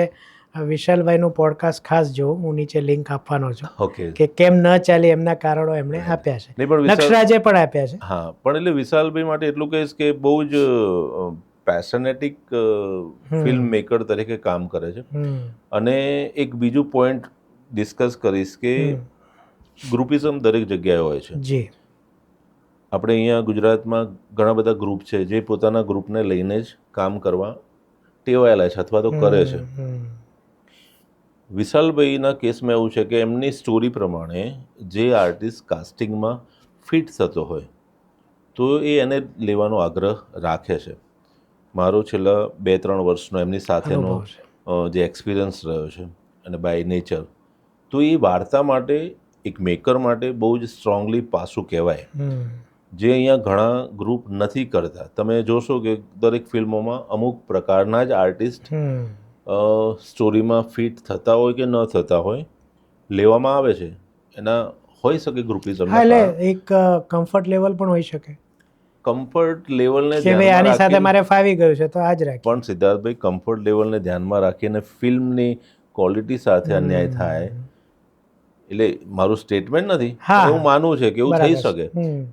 વિશાલભાઈનું પોડકાસ્ટ ખાસ જો, હું નીચે લિંક આપવાનો છું, કે કેમ ન ચાલે એમના કારણો એમણે આપ્યા છે, નક્ષરાજે પણ આપ્યા છે. હા, પણ એટલે વિશાલભાઈ માટે એટલું કહીશ કે બહુ જ પેશનેટિક ફિલ્મ મેકર તરીકે કામ કરે છે. અને એક બીજું પોઈન્ટ ડિસ્કસ કરીશ કે ગ્રુપિઝમ દરેક જગ્યાએ હોય છે. જી, આપણે અહીંયા ગુજરાતમાં ઘણા બધા ગ્રુપ છે જે પોતાના ગ્રુપને લઈને જ કામ કરવા ટેવાયેલા છે અથવા તો કરે છે. વિશાલભાઈના કેસમાં એવું છે કે એમની સ્ટોરી પ્રમાણે જે આર્ટિસ્ટ કાસ્ટિંગમાં ફિટ થતો હોય તો એ એને લેવાનો આગ્રહ રાખે છે. મારો છેલ્લા 2-3 વર્ષનો એમની સાથેનો જે એક્સપિરિયન્સ રહ્યો છે, અને બાય નેચર, તો એ વાર્તા માટે, એક મેકર માટે બહુ જ સ્ટ્રોંગલી પાસું કહેવાય, જે અહીંયા ઘણા ગ્રુપ નથી કરતા. તમે જોશો કે દરેક ફિલ્મોમાં અમુક પ્રકારના જ આર્ટિસ્ટ સ્ટોરીમાં ફિટ થતા હોય કે ન થતા હોય લેવામાં આવે છે. એના હોઈ શકે ગ્રુપિઝમ, એટલે એક કમ્ફર્ટ લેવલ પણ હોઈ શકે. કમ્ફર્ટ લેવલને આની સાથે મારે ફાવી ગયું છે તો આ જ રાખીએ. પણ સિદ્ધાર્થભાઈ, કમ્ફર્ટ લેવલને ધ્યાનમાં રાખીને ફિલ્મની ક્વોલિટી સાથે અન્યાય થાય, એટલે મારું સ્ટેટમેન્ટ નથી, એવું માનવું છે કે એવું થઈ શકે.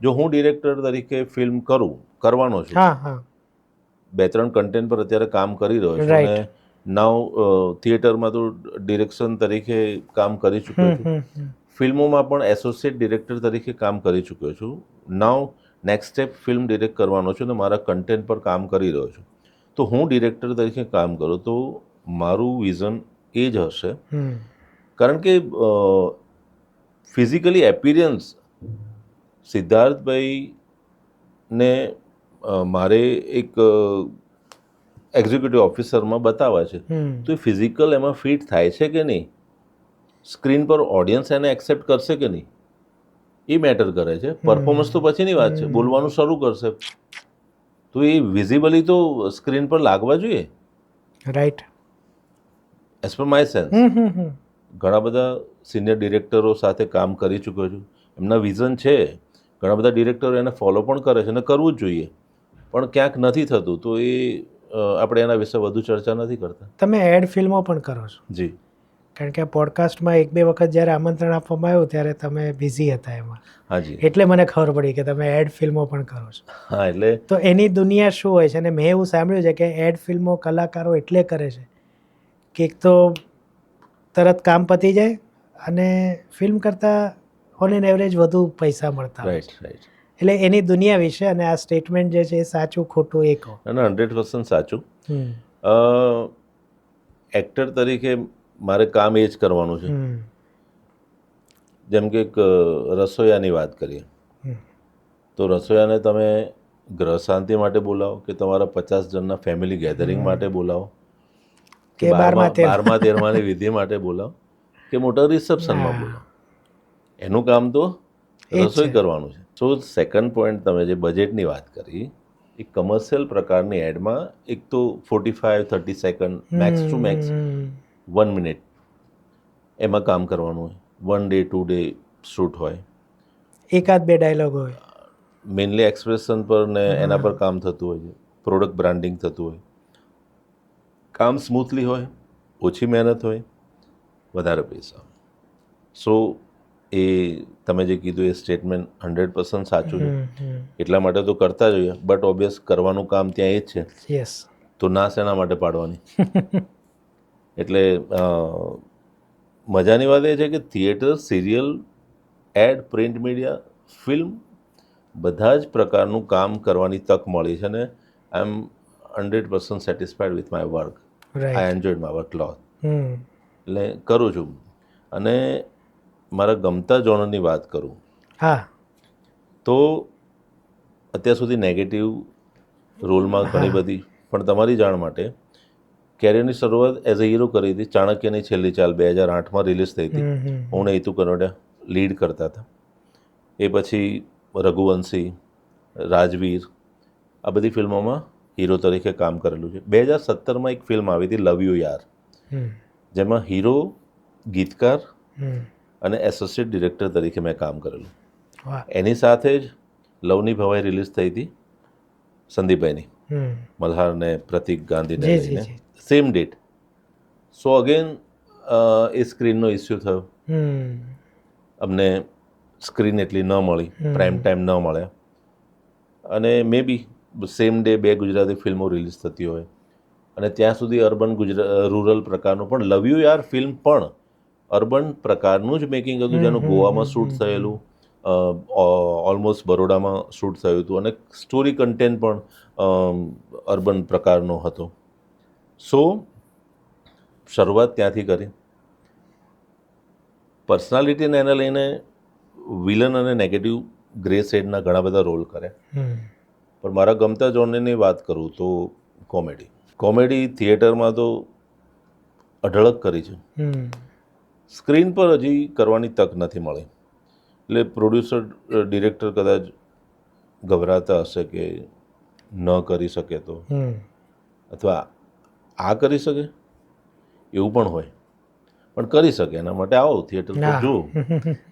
જો હું ડિરેક્ટર તરીકે ફિલ્મ કરવાનો છું, 2-3 કન્ટેન્ટ પર અત્યારે કામ કરી રહ્યો છું, અને નાવ થિયેટરમાં તો ડિરેક્શન તરીકે કામ કરી ચૂક્યો છું, ફિલ્મોમાં પણ એસોસિએટ ડિરેક્ટર તરીકે કામ કરી ચૂક્યો છું. Now next step film direct કરવાનો છું, અને મારા કન્ટેન્ટ પર કામ કરી રહ્યો છું. તો હું ડિરેક્ટર તરીકે કામ કરું તો મારું વિઝન એ જ હશે, કારણ કે ફિઝિકલી એપિરિયન્સ સિદ્ધાર્થભાઈને મારે એક એક્ઝિક્યુટિવ ઓફિસરમાં બતાવવા છે, તો એ ફિઝિકલ એમાં ફિટ થાય છે કે નહીં, સ્ક્રીન પર ઓડિયન્સ એને એક્સેપ્ટ કરશે કે નહીં, એ મેટર કરે છે. પરફોર્મન્સ તો પછીની વાત છે, બોલવાનું શરૂ કરશે. તો એ વિઝિબલી તો સ્ક્રીન પર લાગવા જોઈએ, right. As per my sense. ઘણા બધા સિનિયર ડિરેક્ટરો સાથે કામ કરી ચૂક્યો છું, એમના વિઝન છે, ઘણા બધા ડિરેક્ટરો એને ફોલો પણ કરે છે અને કરવું જ જોઈએ, પણ ક્યાંક નથી થતું, તો એ આપણે એના વિશે વધુ ચર્ચા નથી કરતા. તમે એડ ફિલ્મો પણ કરો છો, જી. કારણ કે આ પોડકાસ્ટમાં 1-2 વખત જ્યારે આમંત્રણ આપવામાં આવ્યું ત્યારે તમે બિઝી હતા એમાં, હાજી. એટલે મને ખબર પડી કે તમે એડ ફિલ્મો પણ કરો છો. હા, એટલે તો એની દુનિયા શું હોય છે? અને મેં એવું સાંભળ્યું છે કે એડ ફિલ્મો કલાકારો એટલે કરે છે કે એક તો તરત કામ પતી જાય અને ફિલ્મ કરતાં ઓન એન એવરેજ વધુ પૈસા મળતા હોય છે. રાઈટ. એટલે એની દુનિયા વિશે અને આ સ્ટેટમેન્ટ જે છે એ સાચું ખોટું એ કહો. અને 100% સાચું. હમ. એક્ટર તરીકે મારે કામ એ જ કરવાનું છે. હમ. જેમ કે એક રસોઈયાની વાત કરીએ, હમ. તો રસોઈયાને તમે ગ્રહ શાંતિ માટે બોલાવો, કે તમારા 50 જણના ફેમિલી ગેધરિંગ માટે બોલાવો, કે કે 12મા 13માની વિધિ માટે બોલાવો, કે મોટા રિસેપ્શનમાં બોલાવો, એનું કામ તો એ જ રસોઈ છે. કરવાનું છે. સો સેકન્ડ પોઈન્ટ, તમે જે બજેટની વાત કરી, એક કમર્શિયલ પ્રકારની એડમાં એક તો 45-30 second, max to max 1 minute એમાં કામ કરવાનું હોય. 1 ડે 2 ડે શૂટ હોય, 1-2 ડાયલોગ હોય. મેઇનલી એક્સપ્રેશન પર ને એના પર કામ થતું હોય છે, પ્રોડક્ટ બ્રાન્ડિંગ થતું હોય, કામ સ્મૂથલી હોય, ઓછી મહેનત હોય, વધારે પૈસા. સો એ તમે જે કીધું એ સ્ટેટમેન્ટ 100% સાચું છે. એટલા માટે તો કરતા જ હોઈએ, બટ ઓબ્વિયસ કરવાનું કામ ત્યાં એ જ છે, યસ. તો ના શેના માટે પાડવાની. એટલે મજાની વાત એ છે કે theatre, serial, ad, print media, film, બધા જ પ્રકારનું કામ કરવાની તક મળી છે અને I am 100% satisfied with my work. I enjoyed my work lot. એટલે કરું છું. અને મારા ગમતા જોનરની વાત કરું, હા, તો અત્યાર સુધી નેગેટિવ રોલમાં ઘણી બધી, પણ તમારી જાણ માટે કેરિયરની શરૂઆત એઝ અ હીરો કરી હતી. ચાણક્યની છેલ્લી ચાલ 2008માં રિલીઝ થઈ હતી. હું ને હિતુ કનોડિયા લીડ કરતા હતા. એ પછી રઘુવંશી, રાજવીર, આ બધી ફિલ્મોમાં હીરો તરીકે કામ કરેલું છે. 2017માં એક ફિલ્મ આવી હતી, લવ યુ યાર, જેમાં હીરો, ગીતકાર અને એસોસિએટ ડિરેક્ટર તરીકે મેં કામ કરેલું. એની સાથે જ લવની ભવાઈ રિલીઝ થઈ હતી સંદીપભાઈની, મલ્હાર ને પ્રતિક ગાંધીને લઈને, સેમ ડેટ. સો અગેન એ સ્ક્રીનનો ઇસ્યુ થયો, અમને સ્ક્રીન એટલી ન મળી, પ્રાઇમ ટાઈમ ન મળ્યા, અને મે બી સેમ ડે 2 ગુજરાતી ફિલ્મો રિલીઝ થતી હોય અને ત્યાં સુધી અર્બન રૂરલ પ્રકારનું, પણ લવ યુ યાર ફિલ્મ પણ અર્બન પ્રકારનું જ મેકિંગ હતું, જેનું ગોવામાં શૂટ થયેલું, ઓલમોસ્ટ બરોડામાં શૂટ થયું હતું અને સ્ટોરી કન્ટેન્ટ પણ અર્બન પ્રકારનો હતો. સો શરૂઆત ત્યાંથી કરી. પર્સનાલિટીને એને લઈને વિલન અને નેગેટિવ ગ્રે શેડના ઘણા બધા રોલ કર્યા, પણ મારા ગમતા જોનરની વાત કરું તો કોમેડી થિયેટરમાં તો અઢળક કરી છે, સ્ક્રીન પર હજી કરવાની તક નથી મળી. એટલે પ્રોડ્યુસર, ડિરેક્ટર કદાચ ગભરાતા હશે કે ન કરી શકે તો, અથવા આ કરી શકે એવું પણ હોય, પણ કરી શકે એના માટે આવો થિયેટર પર જુઓ.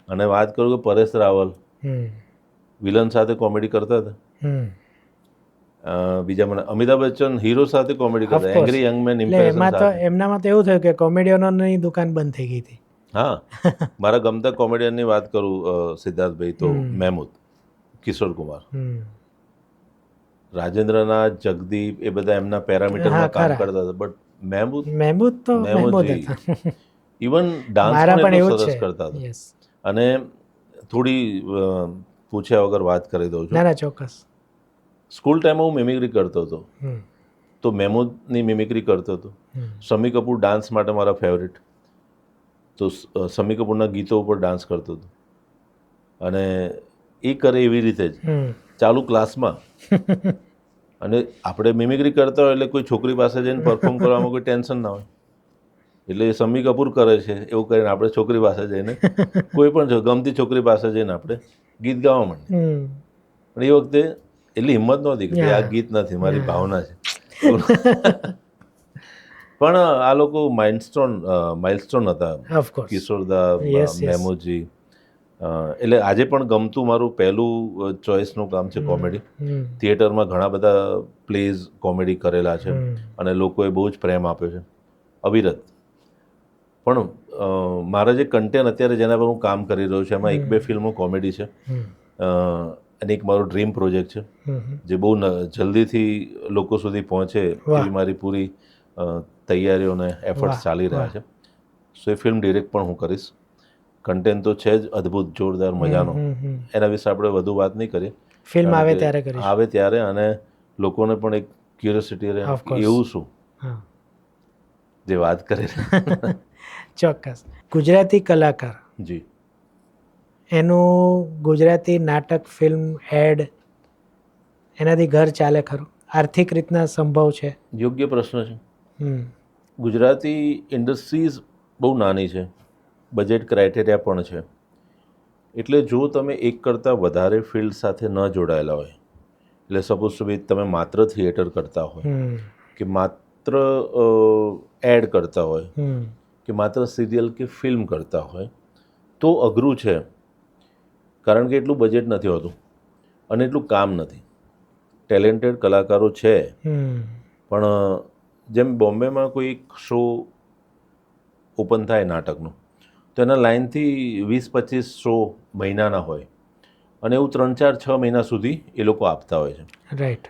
અને વાત કરું કે પરેશ રાવલ વિલન સાથે કોમેડી કરતા હતા, બીજા મને અમિતાભ બચ્ચન હીરો સાથે કોમેડી કરતા, એંગ્રી યંગ મેન ઇમ્પ્રેશન સાથે. એમનામાં તો એવું થયું કે કોમેડિયનોની દુકાન બંધ થઈ ગઈ હતી. હા, મારા ગમતા કોમેડિયનની વાત કરું સિદ્ધાર્થભાઈ, તો મહેમૂદ, કિશોર કુમાર, રાજેન્દ્રનાથ, જગદીપ, એ બધા એમના પેરામીટરમાં કામ કરતા હતા, બટ મહેમૂદજી ઇવન ડાન્સ પણ એટલો સરસ કરતા હતા. અને થોડી પૂછ્યા વગર વાત કરી દઉં છું. ચોક્કસ. સ્કૂલ ટાઈમમાં હું મિમિક્રી કરતો હતો, તો મહેમૂદની મિમિક્રી કરતો હતો. શમી કપૂર ડાન્સ માટે મારા ફેવરિટ, તો શમી કપૂરના ગીતો ઉપર ડાન્સ કરતો હતો. અને એ કરે એવી રીતે જ ચાલુ ક્લાસમાં. અને આપણે મિમિક્રી કરતા હોય એટલે કોઈ છોકરી પાસે જઈને પરફોર્મ કરવામાં કોઈ ટેન્શન ના હોય, એટલે શમી કપૂર કરે છે એવું કરીને આપણે છોકરી પાસે જઈને, કોઈ પણ ગમતી છોકરી પાસે જઈને આપણે ગીત ગાવા માંડીએ. પણ એ વખતે એટલી હિંમત નહોતી કે આ ગીત નથી, મારી ભાવના છે. પણ આ લોકો માઇલસ્ટોન હતા, ઓફકોર્સ. Kishoreda, yes yes. મેમોજી. એટલે આજે પણ ગમતું મારું પહેલું ચોઇસનું કામ છે કોમેડી. થિયેટરમાં ઘણા બધા પ્લેઝ કોમેડી કરેલા છે અને લોકોએ બહુ જ પ્રેમ આપ્યો છે, અવિરત. પણ મારા જે કન્ટેન્ટ અત્યારે જેના પર હું કામ કરી રહ્યો છું એમાં 1-2 ફિલ્મો કોમેડી છે અને એક મારો ડ્રીમ પ્રોજેક્ટ છે જે બહુ જલ્દીથી લોકો સુધી પહોંચે એવી મારી પૂરી તૈયારીઓ અને એફર્ટ્સ ચાલી રહ્યા છે. સો એ ફિલ્મ ડિરેક્ટ પણ હું કરીશ. કન્ટેન્ટ તો છે જ અદ્ભુત, જોરદાર, મજાનો. એના વિશે આપણે વધુ વાત નહીં કરીએ, ફિલ્મ આવે ત્યારે કરીશ. આવે ત્યારે, અને લોકોને પણ એક ક્યુરિયોસિટી રહે એવું શું જે વાત કરે. ચોક્કસ. ગુજરાતી કલાકાર, જી, એનું ગુજરાતી નાટક, ફિલ્મ, એડ, એનાથી ઘર ચાલે ખરું? આર્થિક રીતના સંભવ છે? યોગ્ય પ્રશ્ન છે. ગુજરાતી ઇન્ડસ્ટ્રીઝ બહુ નાની છે, બજેટ ક્રાઇટેરિયા પણ છે. એટલે જો તમે એક કરતાં વધારે ફિલ્ડ સાથે ન જોડાયેલા હોય, એટલે સપોઝ ટુ બી તમે માત્ર થિયેટર કરતા હોય કે માત્ર એડ કરતા હોય કે માત્ર સિરિયલ કે ફિલ્મ કરતા હોય તો અઘરું છે. કારણ કે એટલું બજેટ નથી હોતું અને એટલું કામ નથી. ટેલેન્ટેડ કલાકારો છે, પણ જેમ બોમ્બેમાં કોઈ એક શો ઓપન થાય નાટકનું તો એના લાઇનથી 20-25 શો મહિનાના હોય અને એવું 3-4-6 મહિના સુધી એ લોકો આપતા હોય છે. રાઈટ.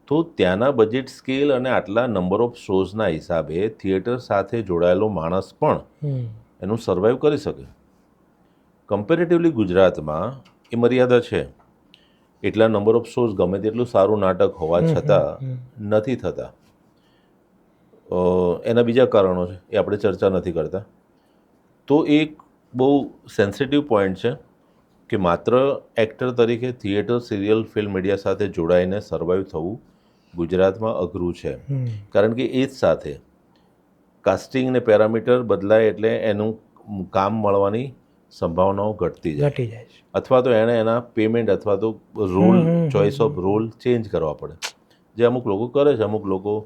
તો ત્યાંના બજેટ સ્કેલ અને આટલા નંબર ઓફ શોઝના હિસાબે થિયેટર સાથે જોડાયેલો માણસ પણ એનું સર્વાઈવ કરી શકે. કમ્પેરેટિવલી ગુજરાતમાં એ મર્યાદા છે. એટલા નંબર ઓફ શોઝ ગમે તેટલું સારું નાટક હોવા છતાં નથી થતા. એના બીજા કારણો છે, એ આપણે ચર્ચા નથી કરતા. તો એક બહુ સેન્સિટિવ પોઈન્ટ છે કે માત્ર એક્ટર તરીકે થિયેટર, સિરિયલ, ફિલ્મ મીડિયા સાથે જોડાઈને સર્વાઈવ થવું ગુજરાતમાં અઘરું છે. કારણ કે એ જ સાથે કાસ્ટિંગ ને પેરામીટર બદલાય એટલે એનું કામ મળવાની સંભાવનાઓ ઘટતી જાય છે, અથવા તો એણે એના પેમેન્ટ અથવા તો role, choice of role change કરવા પડે, જે અમુક લોકો કરે છે. અમુક લોકો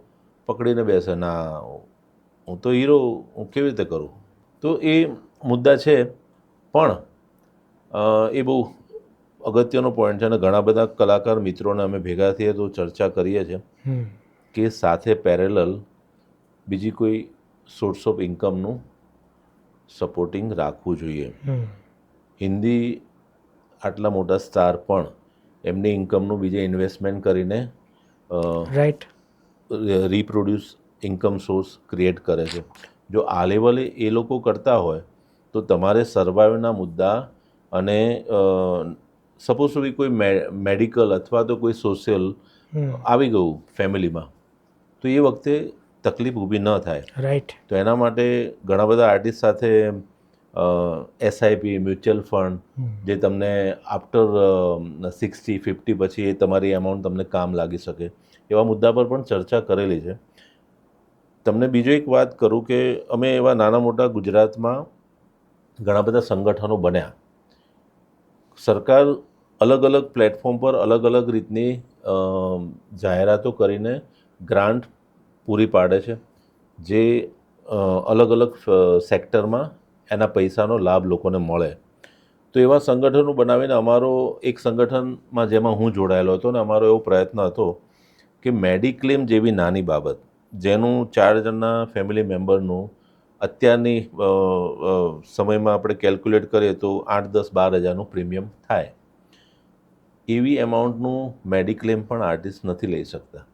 પકડીને બેસે, ના હું તો હીરો, હું કેવી રીતે કરું? તો એ મુદ્દા છે. પણ એ બહુ અગત્યનો પોઈન્ટ છે અને ઘણા બધા કલાકાર મિત્રોને અમે ભેગા થઈએ તો ચર્ચા કરીએ છીએ કે સાથે પેરેલલ બીજી કોઈ સોર્સ ઓફ ઇન્કમનું સપોર્ટિંગ રાખવું જોઈએ. હિન્દી આટલા મોટા સ્ટાર પણ એમની ઇન્કમનું બીજે ઇન્વેસ્ટમેન્ટ કરીને રાઈટ રીપ્રોડ્યુસ ઇન્કમ સોર્સ ક્રિએટ કરે છે. જો આ લેવલે એ લોકો કરતા હોય તો તમારે સર્વાઈવના મુદ્દા અને સપોઝ ટુ બી કોઈ મેડિકલ અથવા તો કોઈ સોશિયલ આવી ગયું ફેમિલીમાં તો એ વખતે તકલીફ ઊભી ન થાય. રાઈટ. તો એના માટે ઘણા બધા આર્ટિસ્ટ સાથે એસઆઈપી, મ્યુચ્યુઅલ ફંડ, જે તમને આફ્ટર 60-50 પછી એ તમારી એમાઉન્ટ તમને કામ લાગી શકે, એવા મુદ્દા પર પણ ચર્ચા કરેલી છે. તમને બીજો એક વાત કરું કે અમે એવા નાના મોટા ગુજરાતમાં ઘણા બધા સંગઠનો બન્યા. સરકાર અલગ અલગ પ્લેટફોર્મ પર અલગ અલગ રીતની જાહેરાતો કરીને ગ્રાન્ટ પૂરી પાડે છે, જે અલગ અલગ સેક્ટરમાં એના પૈસાનો લાભ લોકોને મળે. તો એવા સંગઠનો બનાવીને અમારો એક સંગઠનમાં જેમાં હું જોડાયેલો હતો ને અમારો એવો પ્રયત્ન હતો કે મેડિક્લેમ જેવી નાની બાબત, જેનું 4 જણના ફેમિલી મેમ્બરનું અત્યારની સમયમાં આપણે કેલ્ક્યુલેટ કરીએ તો 8-10-12 હજારનું પ્રીમિયમ થાય, એવી એમાઉન્ટનું મેડિક્લેમ પણ આર્ટિસ્ટ નથી લઈ શકતા.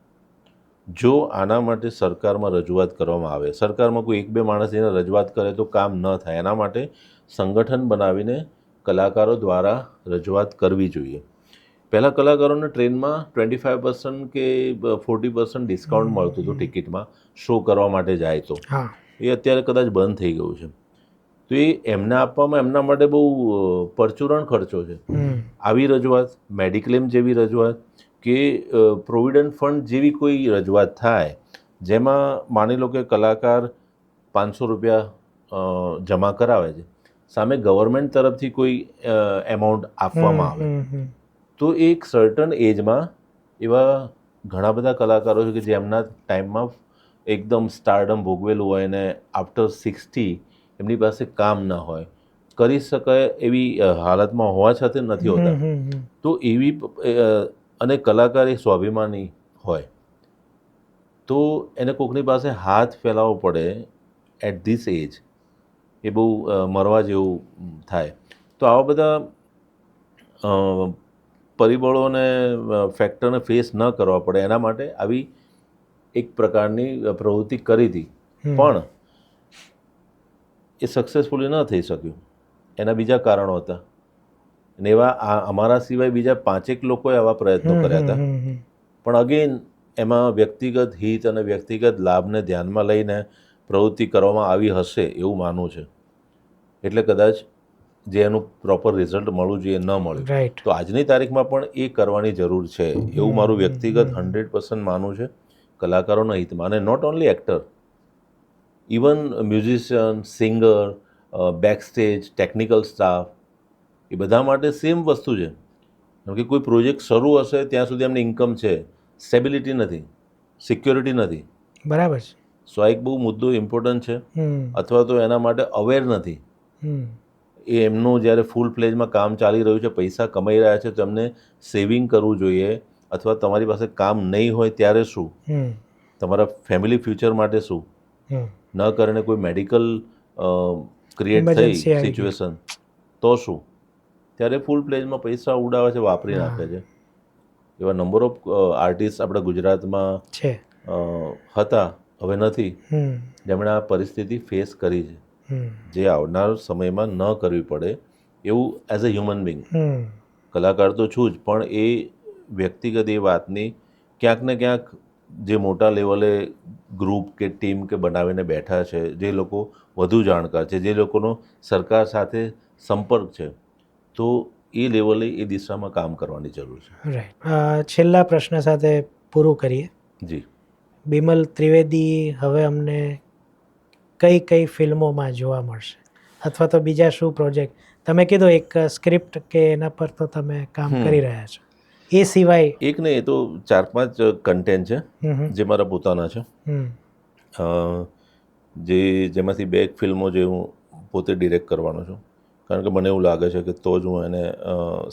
જો આના માટે સરકારમાં રજૂઆત કરવામાં આવે, સરકારમાં કોઈ 1-2 માણસ એને રજૂઆત કરે તો કામ ન થાય. એના માટે સંગઠન બનાવીને કલાકારો દ્વારા રજૂઆત કરવી જોઈએ. પહેલાં કલાકારોને ટ્રેનમાં 25% કે 40% ડિસ્કાઉન્ટ મળતું હતું ટિકિટમાં, શો કરવા માટે જાય તો. એ અત્યારે કદાચ બંધ થઈ ગયું છે. તો એ એમને આપવામાં એમના માટે બહુ પરચુરણ ખર્ચો છે. આવી રજૂઆત, મેડિક્લેમ જેવી રજૂઆત કે પ્રોવિડન્ટ ફંડ જેવી કોઈ રજૂઆત થાય જેમાં માની લો કે કલાકાર 500 રૂપિયા જમા કરાવે છે, સામે ગવર્મેન્ટ તરફથી કોઈ એમાઉન્ટ આપવામાં આવે, તો એક સર્ટન એજમાં એવા ઘણા બધા કલાકારો છે કે જેમના ટાઈમમાં એકદમ સ્ટારડમ ભોગવેલું હોય ને આફ્ટર 60 એમની પાસે કામ ના હોય, કરી શકાય એવી હાલતમાં હોવા છતાં નથી હોતા. તો એવી અને કલાકાર એ સ્વાભિમાની હોય તો એને કોકની પાસે હાથ ફેલાવવો પડે એટ ધીસ એજ, એ બહુ મરવા જેવું થાય. તો આવા બધા પરિબળોને ફેક્ટરને ફેસ ન કરવા પડે એના માટે આવી એક પ્રકારની પ્રવૃત્તિ કરી હતી, પણ એ સક્સેસફુલી ન થઈ શક્યું. એના બીજા કારણો હતા અને એવા અમારા સિવાય બીજા 5 લોકોએ આવા પ્રયત્નો કર્યા હતા, પણ અગેન એમાં વ્યક્તિગત હિત અને વ્યક્તિગત લાભને ધ્યાનમાં લઈને પ્રવૃત્તિ કરવામાં આવી હશે એવું માનવું છે. એટલે કદાચ જે એનું પ્રોપર રિઝલ્ટ મળવું જોઈએ ન મળ્યું. રાઈટ. તો આજની તારીખમાં પણ એ કરવાની જરૂર છે એવું મારું વ્યક્તિગત 100% માનવું છે કલાકારોના હિતમાં. અને not only actor, even musician, singer, back stage, technical staff, એ બધા માટે સેમ વસ્તુ છે. કેમ કે કોઈ પ્રોજેક્ટ શરૂ હશે ત્યાં સુધી એમની ઇન્કમ છે, સ્ટેબિલિટી નથી, સિક્યોરિટી નથી. બરાબર છે. સો આ એક બહુ મુદ્દો ઇમ્પોર્ટન્ટ છે. અથવા તો એના માટે અવેર નથી. એ એમનું જ્યારે ફૂલ પ્લેજમાં કામ ચાલી રહ્યું છે, પૈસા કમાઈ રહ્યા છે, તો એમને સેવિંગ કરવું જોઈએ. અથવા તમારી પાસે કામ નહીં હોય ત્યારે શું, તમારા ફેમિલી ફ્યુચર માટે શું, ન કરીને કોઈ મેડિકલ ક્રિએટ થઈ સિચ્યુએશન તો શું, ત્યારે ફૂલ પ્લેજમાં પૈસા ઉડાવે છે, વાપરી નાખે છે. એવા નંબર ઓફ આર્ટિસ્ટ આપણા ગુજરાતમાં હતા, હવે નથી, જેમણે આ પરિસ્થિતિ ફેસ કરી છે, જે આવનાર સમયમાં ન કરવી પડે એવું એઝ અ હ્યુમન બિંગ. કલાકાર તો છું જ, પણ એ વ્યક્તિગત એ વાતની ક્યાંક ને ક્યાંક જે મોટા લેવલે ગ્રુપ કે ટીમ કે બનાવીને બેઠા છે, જે લોકો વધુ જાણકાર છે, જે લોકોનો સરકાર સાથે સંપર્ક છે, તો એ લેવલે એ દિશામાં કામ કરવાની જરૂર છે. રાઈટ. છેલ્લા પ્રશ્ન સાથે પૂરું કરીએ. જી. બિમલ ત્રિવેદી હવે અમને કઈ કઈ ફિલ્મોમાં જોવા મળશે, અથવા તો બીજા શું પ્રોજેક્ટ? તમે કીધું એક સ્ક્રિપ્ટ કે એના પર તો તમે કામ કરી રહ્યા છો, એ સિવાય એક ને, એ તો 4-5 કન્ટેન્ટ છે જે મારા પોતાના છે, જેમાંથી 2 ફિલ્મો જે હું પોતે ડિરેક્ટ કરવાનો છું, કારણ કે મને એવું લાગે છે કે તો જ હું એને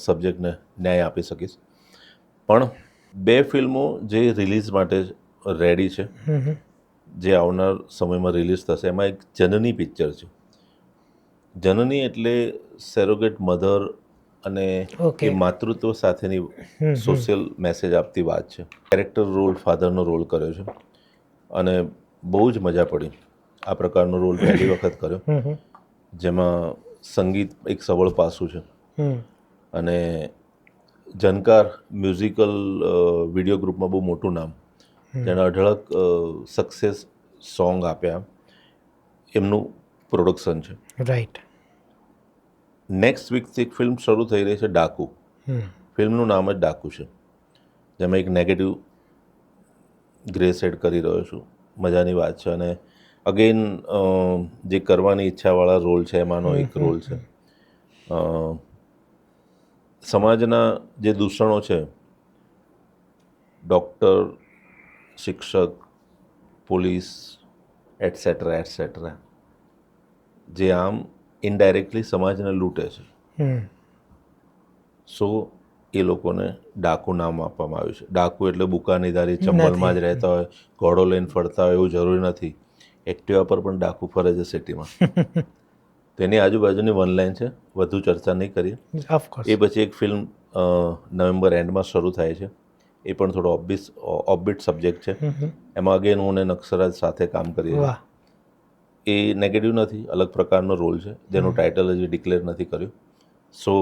સબ્જેક્ટને ન્યાય આપી શકીશ. પણ 2 ફિલ્મો જે રિલીઝ માટે રેડી છે, જે આવનાર સમયમાં રિલીઝ થશે, એમાં એક જનની પિક્ચર છે. જનની એટલે સેરોગેટ મધર અને એ માતૃત્વ સાથેની સોશિયલ મેસેજ આપતી વાત છે. કેરેક્ટર રોલ, ફાધરનો રોલ કર્યો છે અને બહુ જ મજા પડી. આ પ્રકારનો રોલ પહેલી વખત કર્યો, જેમાં સંગીત એક સબળ પાસું છે અને જનકાર મ્યુઝિકલ વિડીયો ગ્રુપમાં બહુ મોટું નામ, જેણે અઢળક સક્સેસ સોંગ આપ્યા, એમનું પ્રોડક્શન છે. રાઈટ. નેક્સ્ટ વીકથી એક ફિલ્મ શરૂ થઈ રહી છે, ડાકુ. ફિલ્મનું નામ જ ડાકુ છે, જેમાં એક નેગેટિવ ગ્રે સેડ કરી રહ્યો છું. મજાની વાત છે અને અગેન જે કરવાની ઈચ્છાવાળા રોલ છે એમાંનો એક રોલ છે. સમાજના જે દૂષણો છે, ડૉક્ટર, શિક્ષક, પોલીસ એટસેટ્રા એટસેટ્રા, જે આમ ઇનડાયરેક્ટલી સમાજને લૂંટે છે, સો એ લોકોને ડાકુ નામ આપવામાં આવ્યું છે. ડાકુ એટલે બુકાનીદારી, ચંબલમાં જ રહેતા હોય, ઘોડો લઈને ફરતા હોય એવું જરૂરી નથી. એક્ટિવા પર પણ ડાકુ ફરે છે સિટીમાં. તેની આજુબાજુની વન લાઈન છે, વધુ ચર્ચા નહીં કરીએ. એ પછી એક ફિલ્મ નવેમ્બર એન્ડમાં શરૂ થાય છે, એ પણ થોડો ઓફબીટ સબ્જેક્ટ છે. એમાં અગેન હું ને નક્ષરાજ સાથે કામ કરીએ છીએ. એ નેગેટિવ નથી, અલગ પ્રકારનો રોલ છે જેનું ટાઇટલ હજી ડિક્લેર નથી કર્યું. So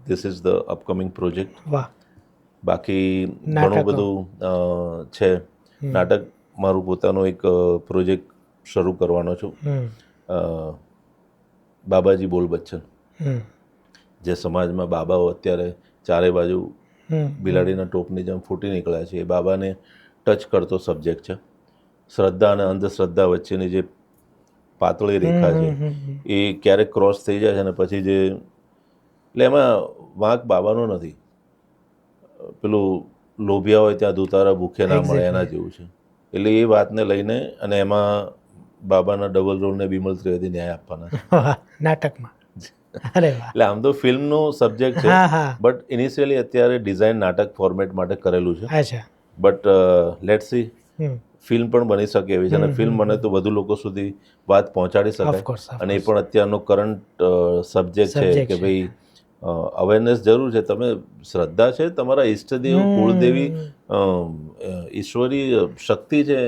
this is the upcoming project. બાકી ઘણું બધું છે. નાટક મારું પોતાનું એક પ્રોજેક્ટ શરૂ કરવાનો છું, બાબાજી બોલ બચ્ચન. જે સમાજમાં બાબાઓ અત્યારે ચારે બાજુ બિલાડીના ટોપની જેમ ફૂટી નીકળ્યા છે, એ બાબાને ટચ કરતો સબ્જેક્ટ છે. શ્રદ્ધા અને અંધશ્રદ્ધા વચ્ચેની જે પાતળી રેખા છે એ ક્યારેક ક્રોસ થઈ જાય છે અને પછી જે, એટલે એમાં વાંક બાબાનો નથી, પેલું લોભિયા હોય ત્યાં દુતારા ભૂખે ના મળે Exactly. એના જેવું છે. એટલે એ વાતને લઈને અને એમાં બાબાના ડબલ રોલને બિમલ ત્રિવેદી ન્યાય આપવાના છે. વાહ, નાટકમાં. અરે વાહ. એટલે આમ તો ફિલ્મનું સબ્જેક્ટ છે, હા હા. બટ ઇનિશિયલી અત્યારે ડિઝાઇન નાટક ફોર્મેટ માટે કરેલું છે. અચ્છા. But let see, hmm. Film પણ બની શકે એવી છે અને ફિલ્મ બને તો વધુ લોકો સુધી વાત પહોંચાડી Of શકાય. course, of અને એ course. પણ અત્યારનો કરંટ સબ્જેક્ટ છે Subject કે છે. ભાઈ અવેરનેસ જરૂર છે. તમે શ્રદ્ધા છે, તમારા ઈષ્ટદેવ કુળદેવી ઈશ્વરી શક્તિ છે,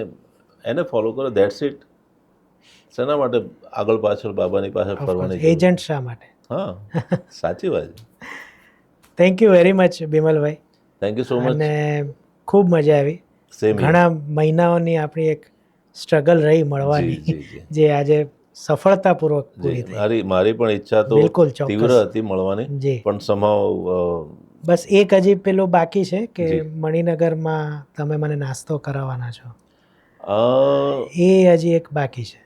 એને ફોલો કરો, ધેટ્સ ઇટ. શેના માટે આગળ પાછળ બાબાની પાસે ફરવાની જરૂર છે? એજન્ટ શા માટે? હા, સાચી વાત છે. થેન્ક યુ વેરી મચ બિમલભાઈ. Thank you so much. અને ખૂબ મજા આવી. સેમ ઘણા મહિનાઓની આપણી એક સ્ટ્રગલ રહી જી મળવાની, જી જી જે આજે સફળતાપૂર્વક પૂરી થઈ. મારી પણ ઈચ્છા તો બિલકુલ ચોક્કસ. તીવ્ર હતી મળવાની, જી. પણ somehow, બસ એક હજી પેલું બાકી છે કે જી. મણિનગરમાં તમે મને નાસ્તો કરાવવાના છો, અ, એ હજી એક બાકી છે.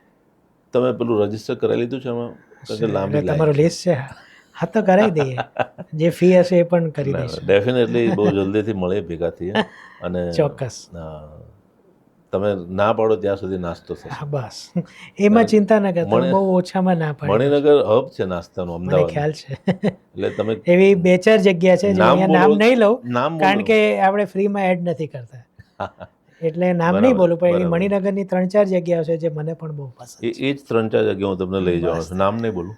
તમે પેલું રજીસ્ટર કરાવી લીધું છે એમાં? કારણ કે લાંબી એટલે લાઈન તમારું છે. લિસ્ટ છે? હા તો કરાવી દઈએ, જે ફી હશે એ પણ કરી દઈશું. ડેફિનેટલી બહુ જલ્દીથી મળે, ભેગા થઈએ. અને ચોક્કસ. તમે ના પાડો ત્યાં સુધી નાસ્તો થશે. હા બસ, એમાં ચિંતા ન કરતા, હું બહુ ઓછામાં ના પાડી દઉં છું. મણિનગર હબ છે નાસ્તાનું મને અમદાવાદ. ખ્યાલ છે. એટલે તમે એવી બે ચાર જગ્યા છે, જો અહીંયા નામ નહીં લઉં, નામ કારણ બોલો. કે આપણે ફ્રીમાં એડ નથી કરતા, એટલે નામ નહીં બરાબર, બોલું, પણ એવી બરાબર. મણિનગરની 3-4 જગ્યાઓ છે જે મને પણ બહુ પસંદ એ છે. જ 3-4 જગ્યા હું તમને લઈ જવાનો બસ. છું, નામ નહીં બોલું.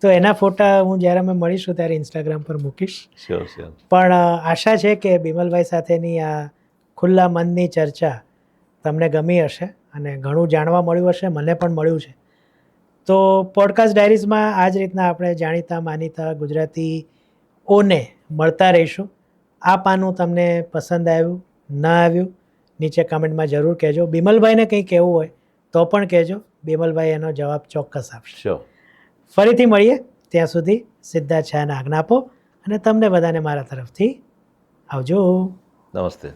તો એના ફોટા હું જ્યારે અમે મળીશું ત્યારે ઇન્સ્ટાગ્રામ પર મૂકીશ. Sure sure. પણ આશા છે કે બિમલભાઈ સાથેની આ ખુલ્લા મનની ચર્ચા તમને ગમી હશે અને ઘણું જાણવા મળ્યું હશે, મને પણ મળ્યું છે. તો પોડકાસ્ટ ડાયરીઝમાં આ જ રીતના આપણે જાણીતા માનીતા ગુજરાતીઓને મળતા રહીશું. આ પાનું તમને પસંદ આવ્યું, ન આવ્યું, નીચે કમેન્ટમાં જરૂર કહેજો. બિમલભાઈને કંઈ કહેવું હોય તો પણ કહેજો, બિમલભાઈ એનો જવાબ ચોક્કસ આપશે. શ્યોર. ફરીથી મળીએ, ત્યાં સુધી સિદ્ધાર્થ શાહને આજ્ઞા આપો અને તમને બધાને મારા તરફથી આવજો. નમસ્તે.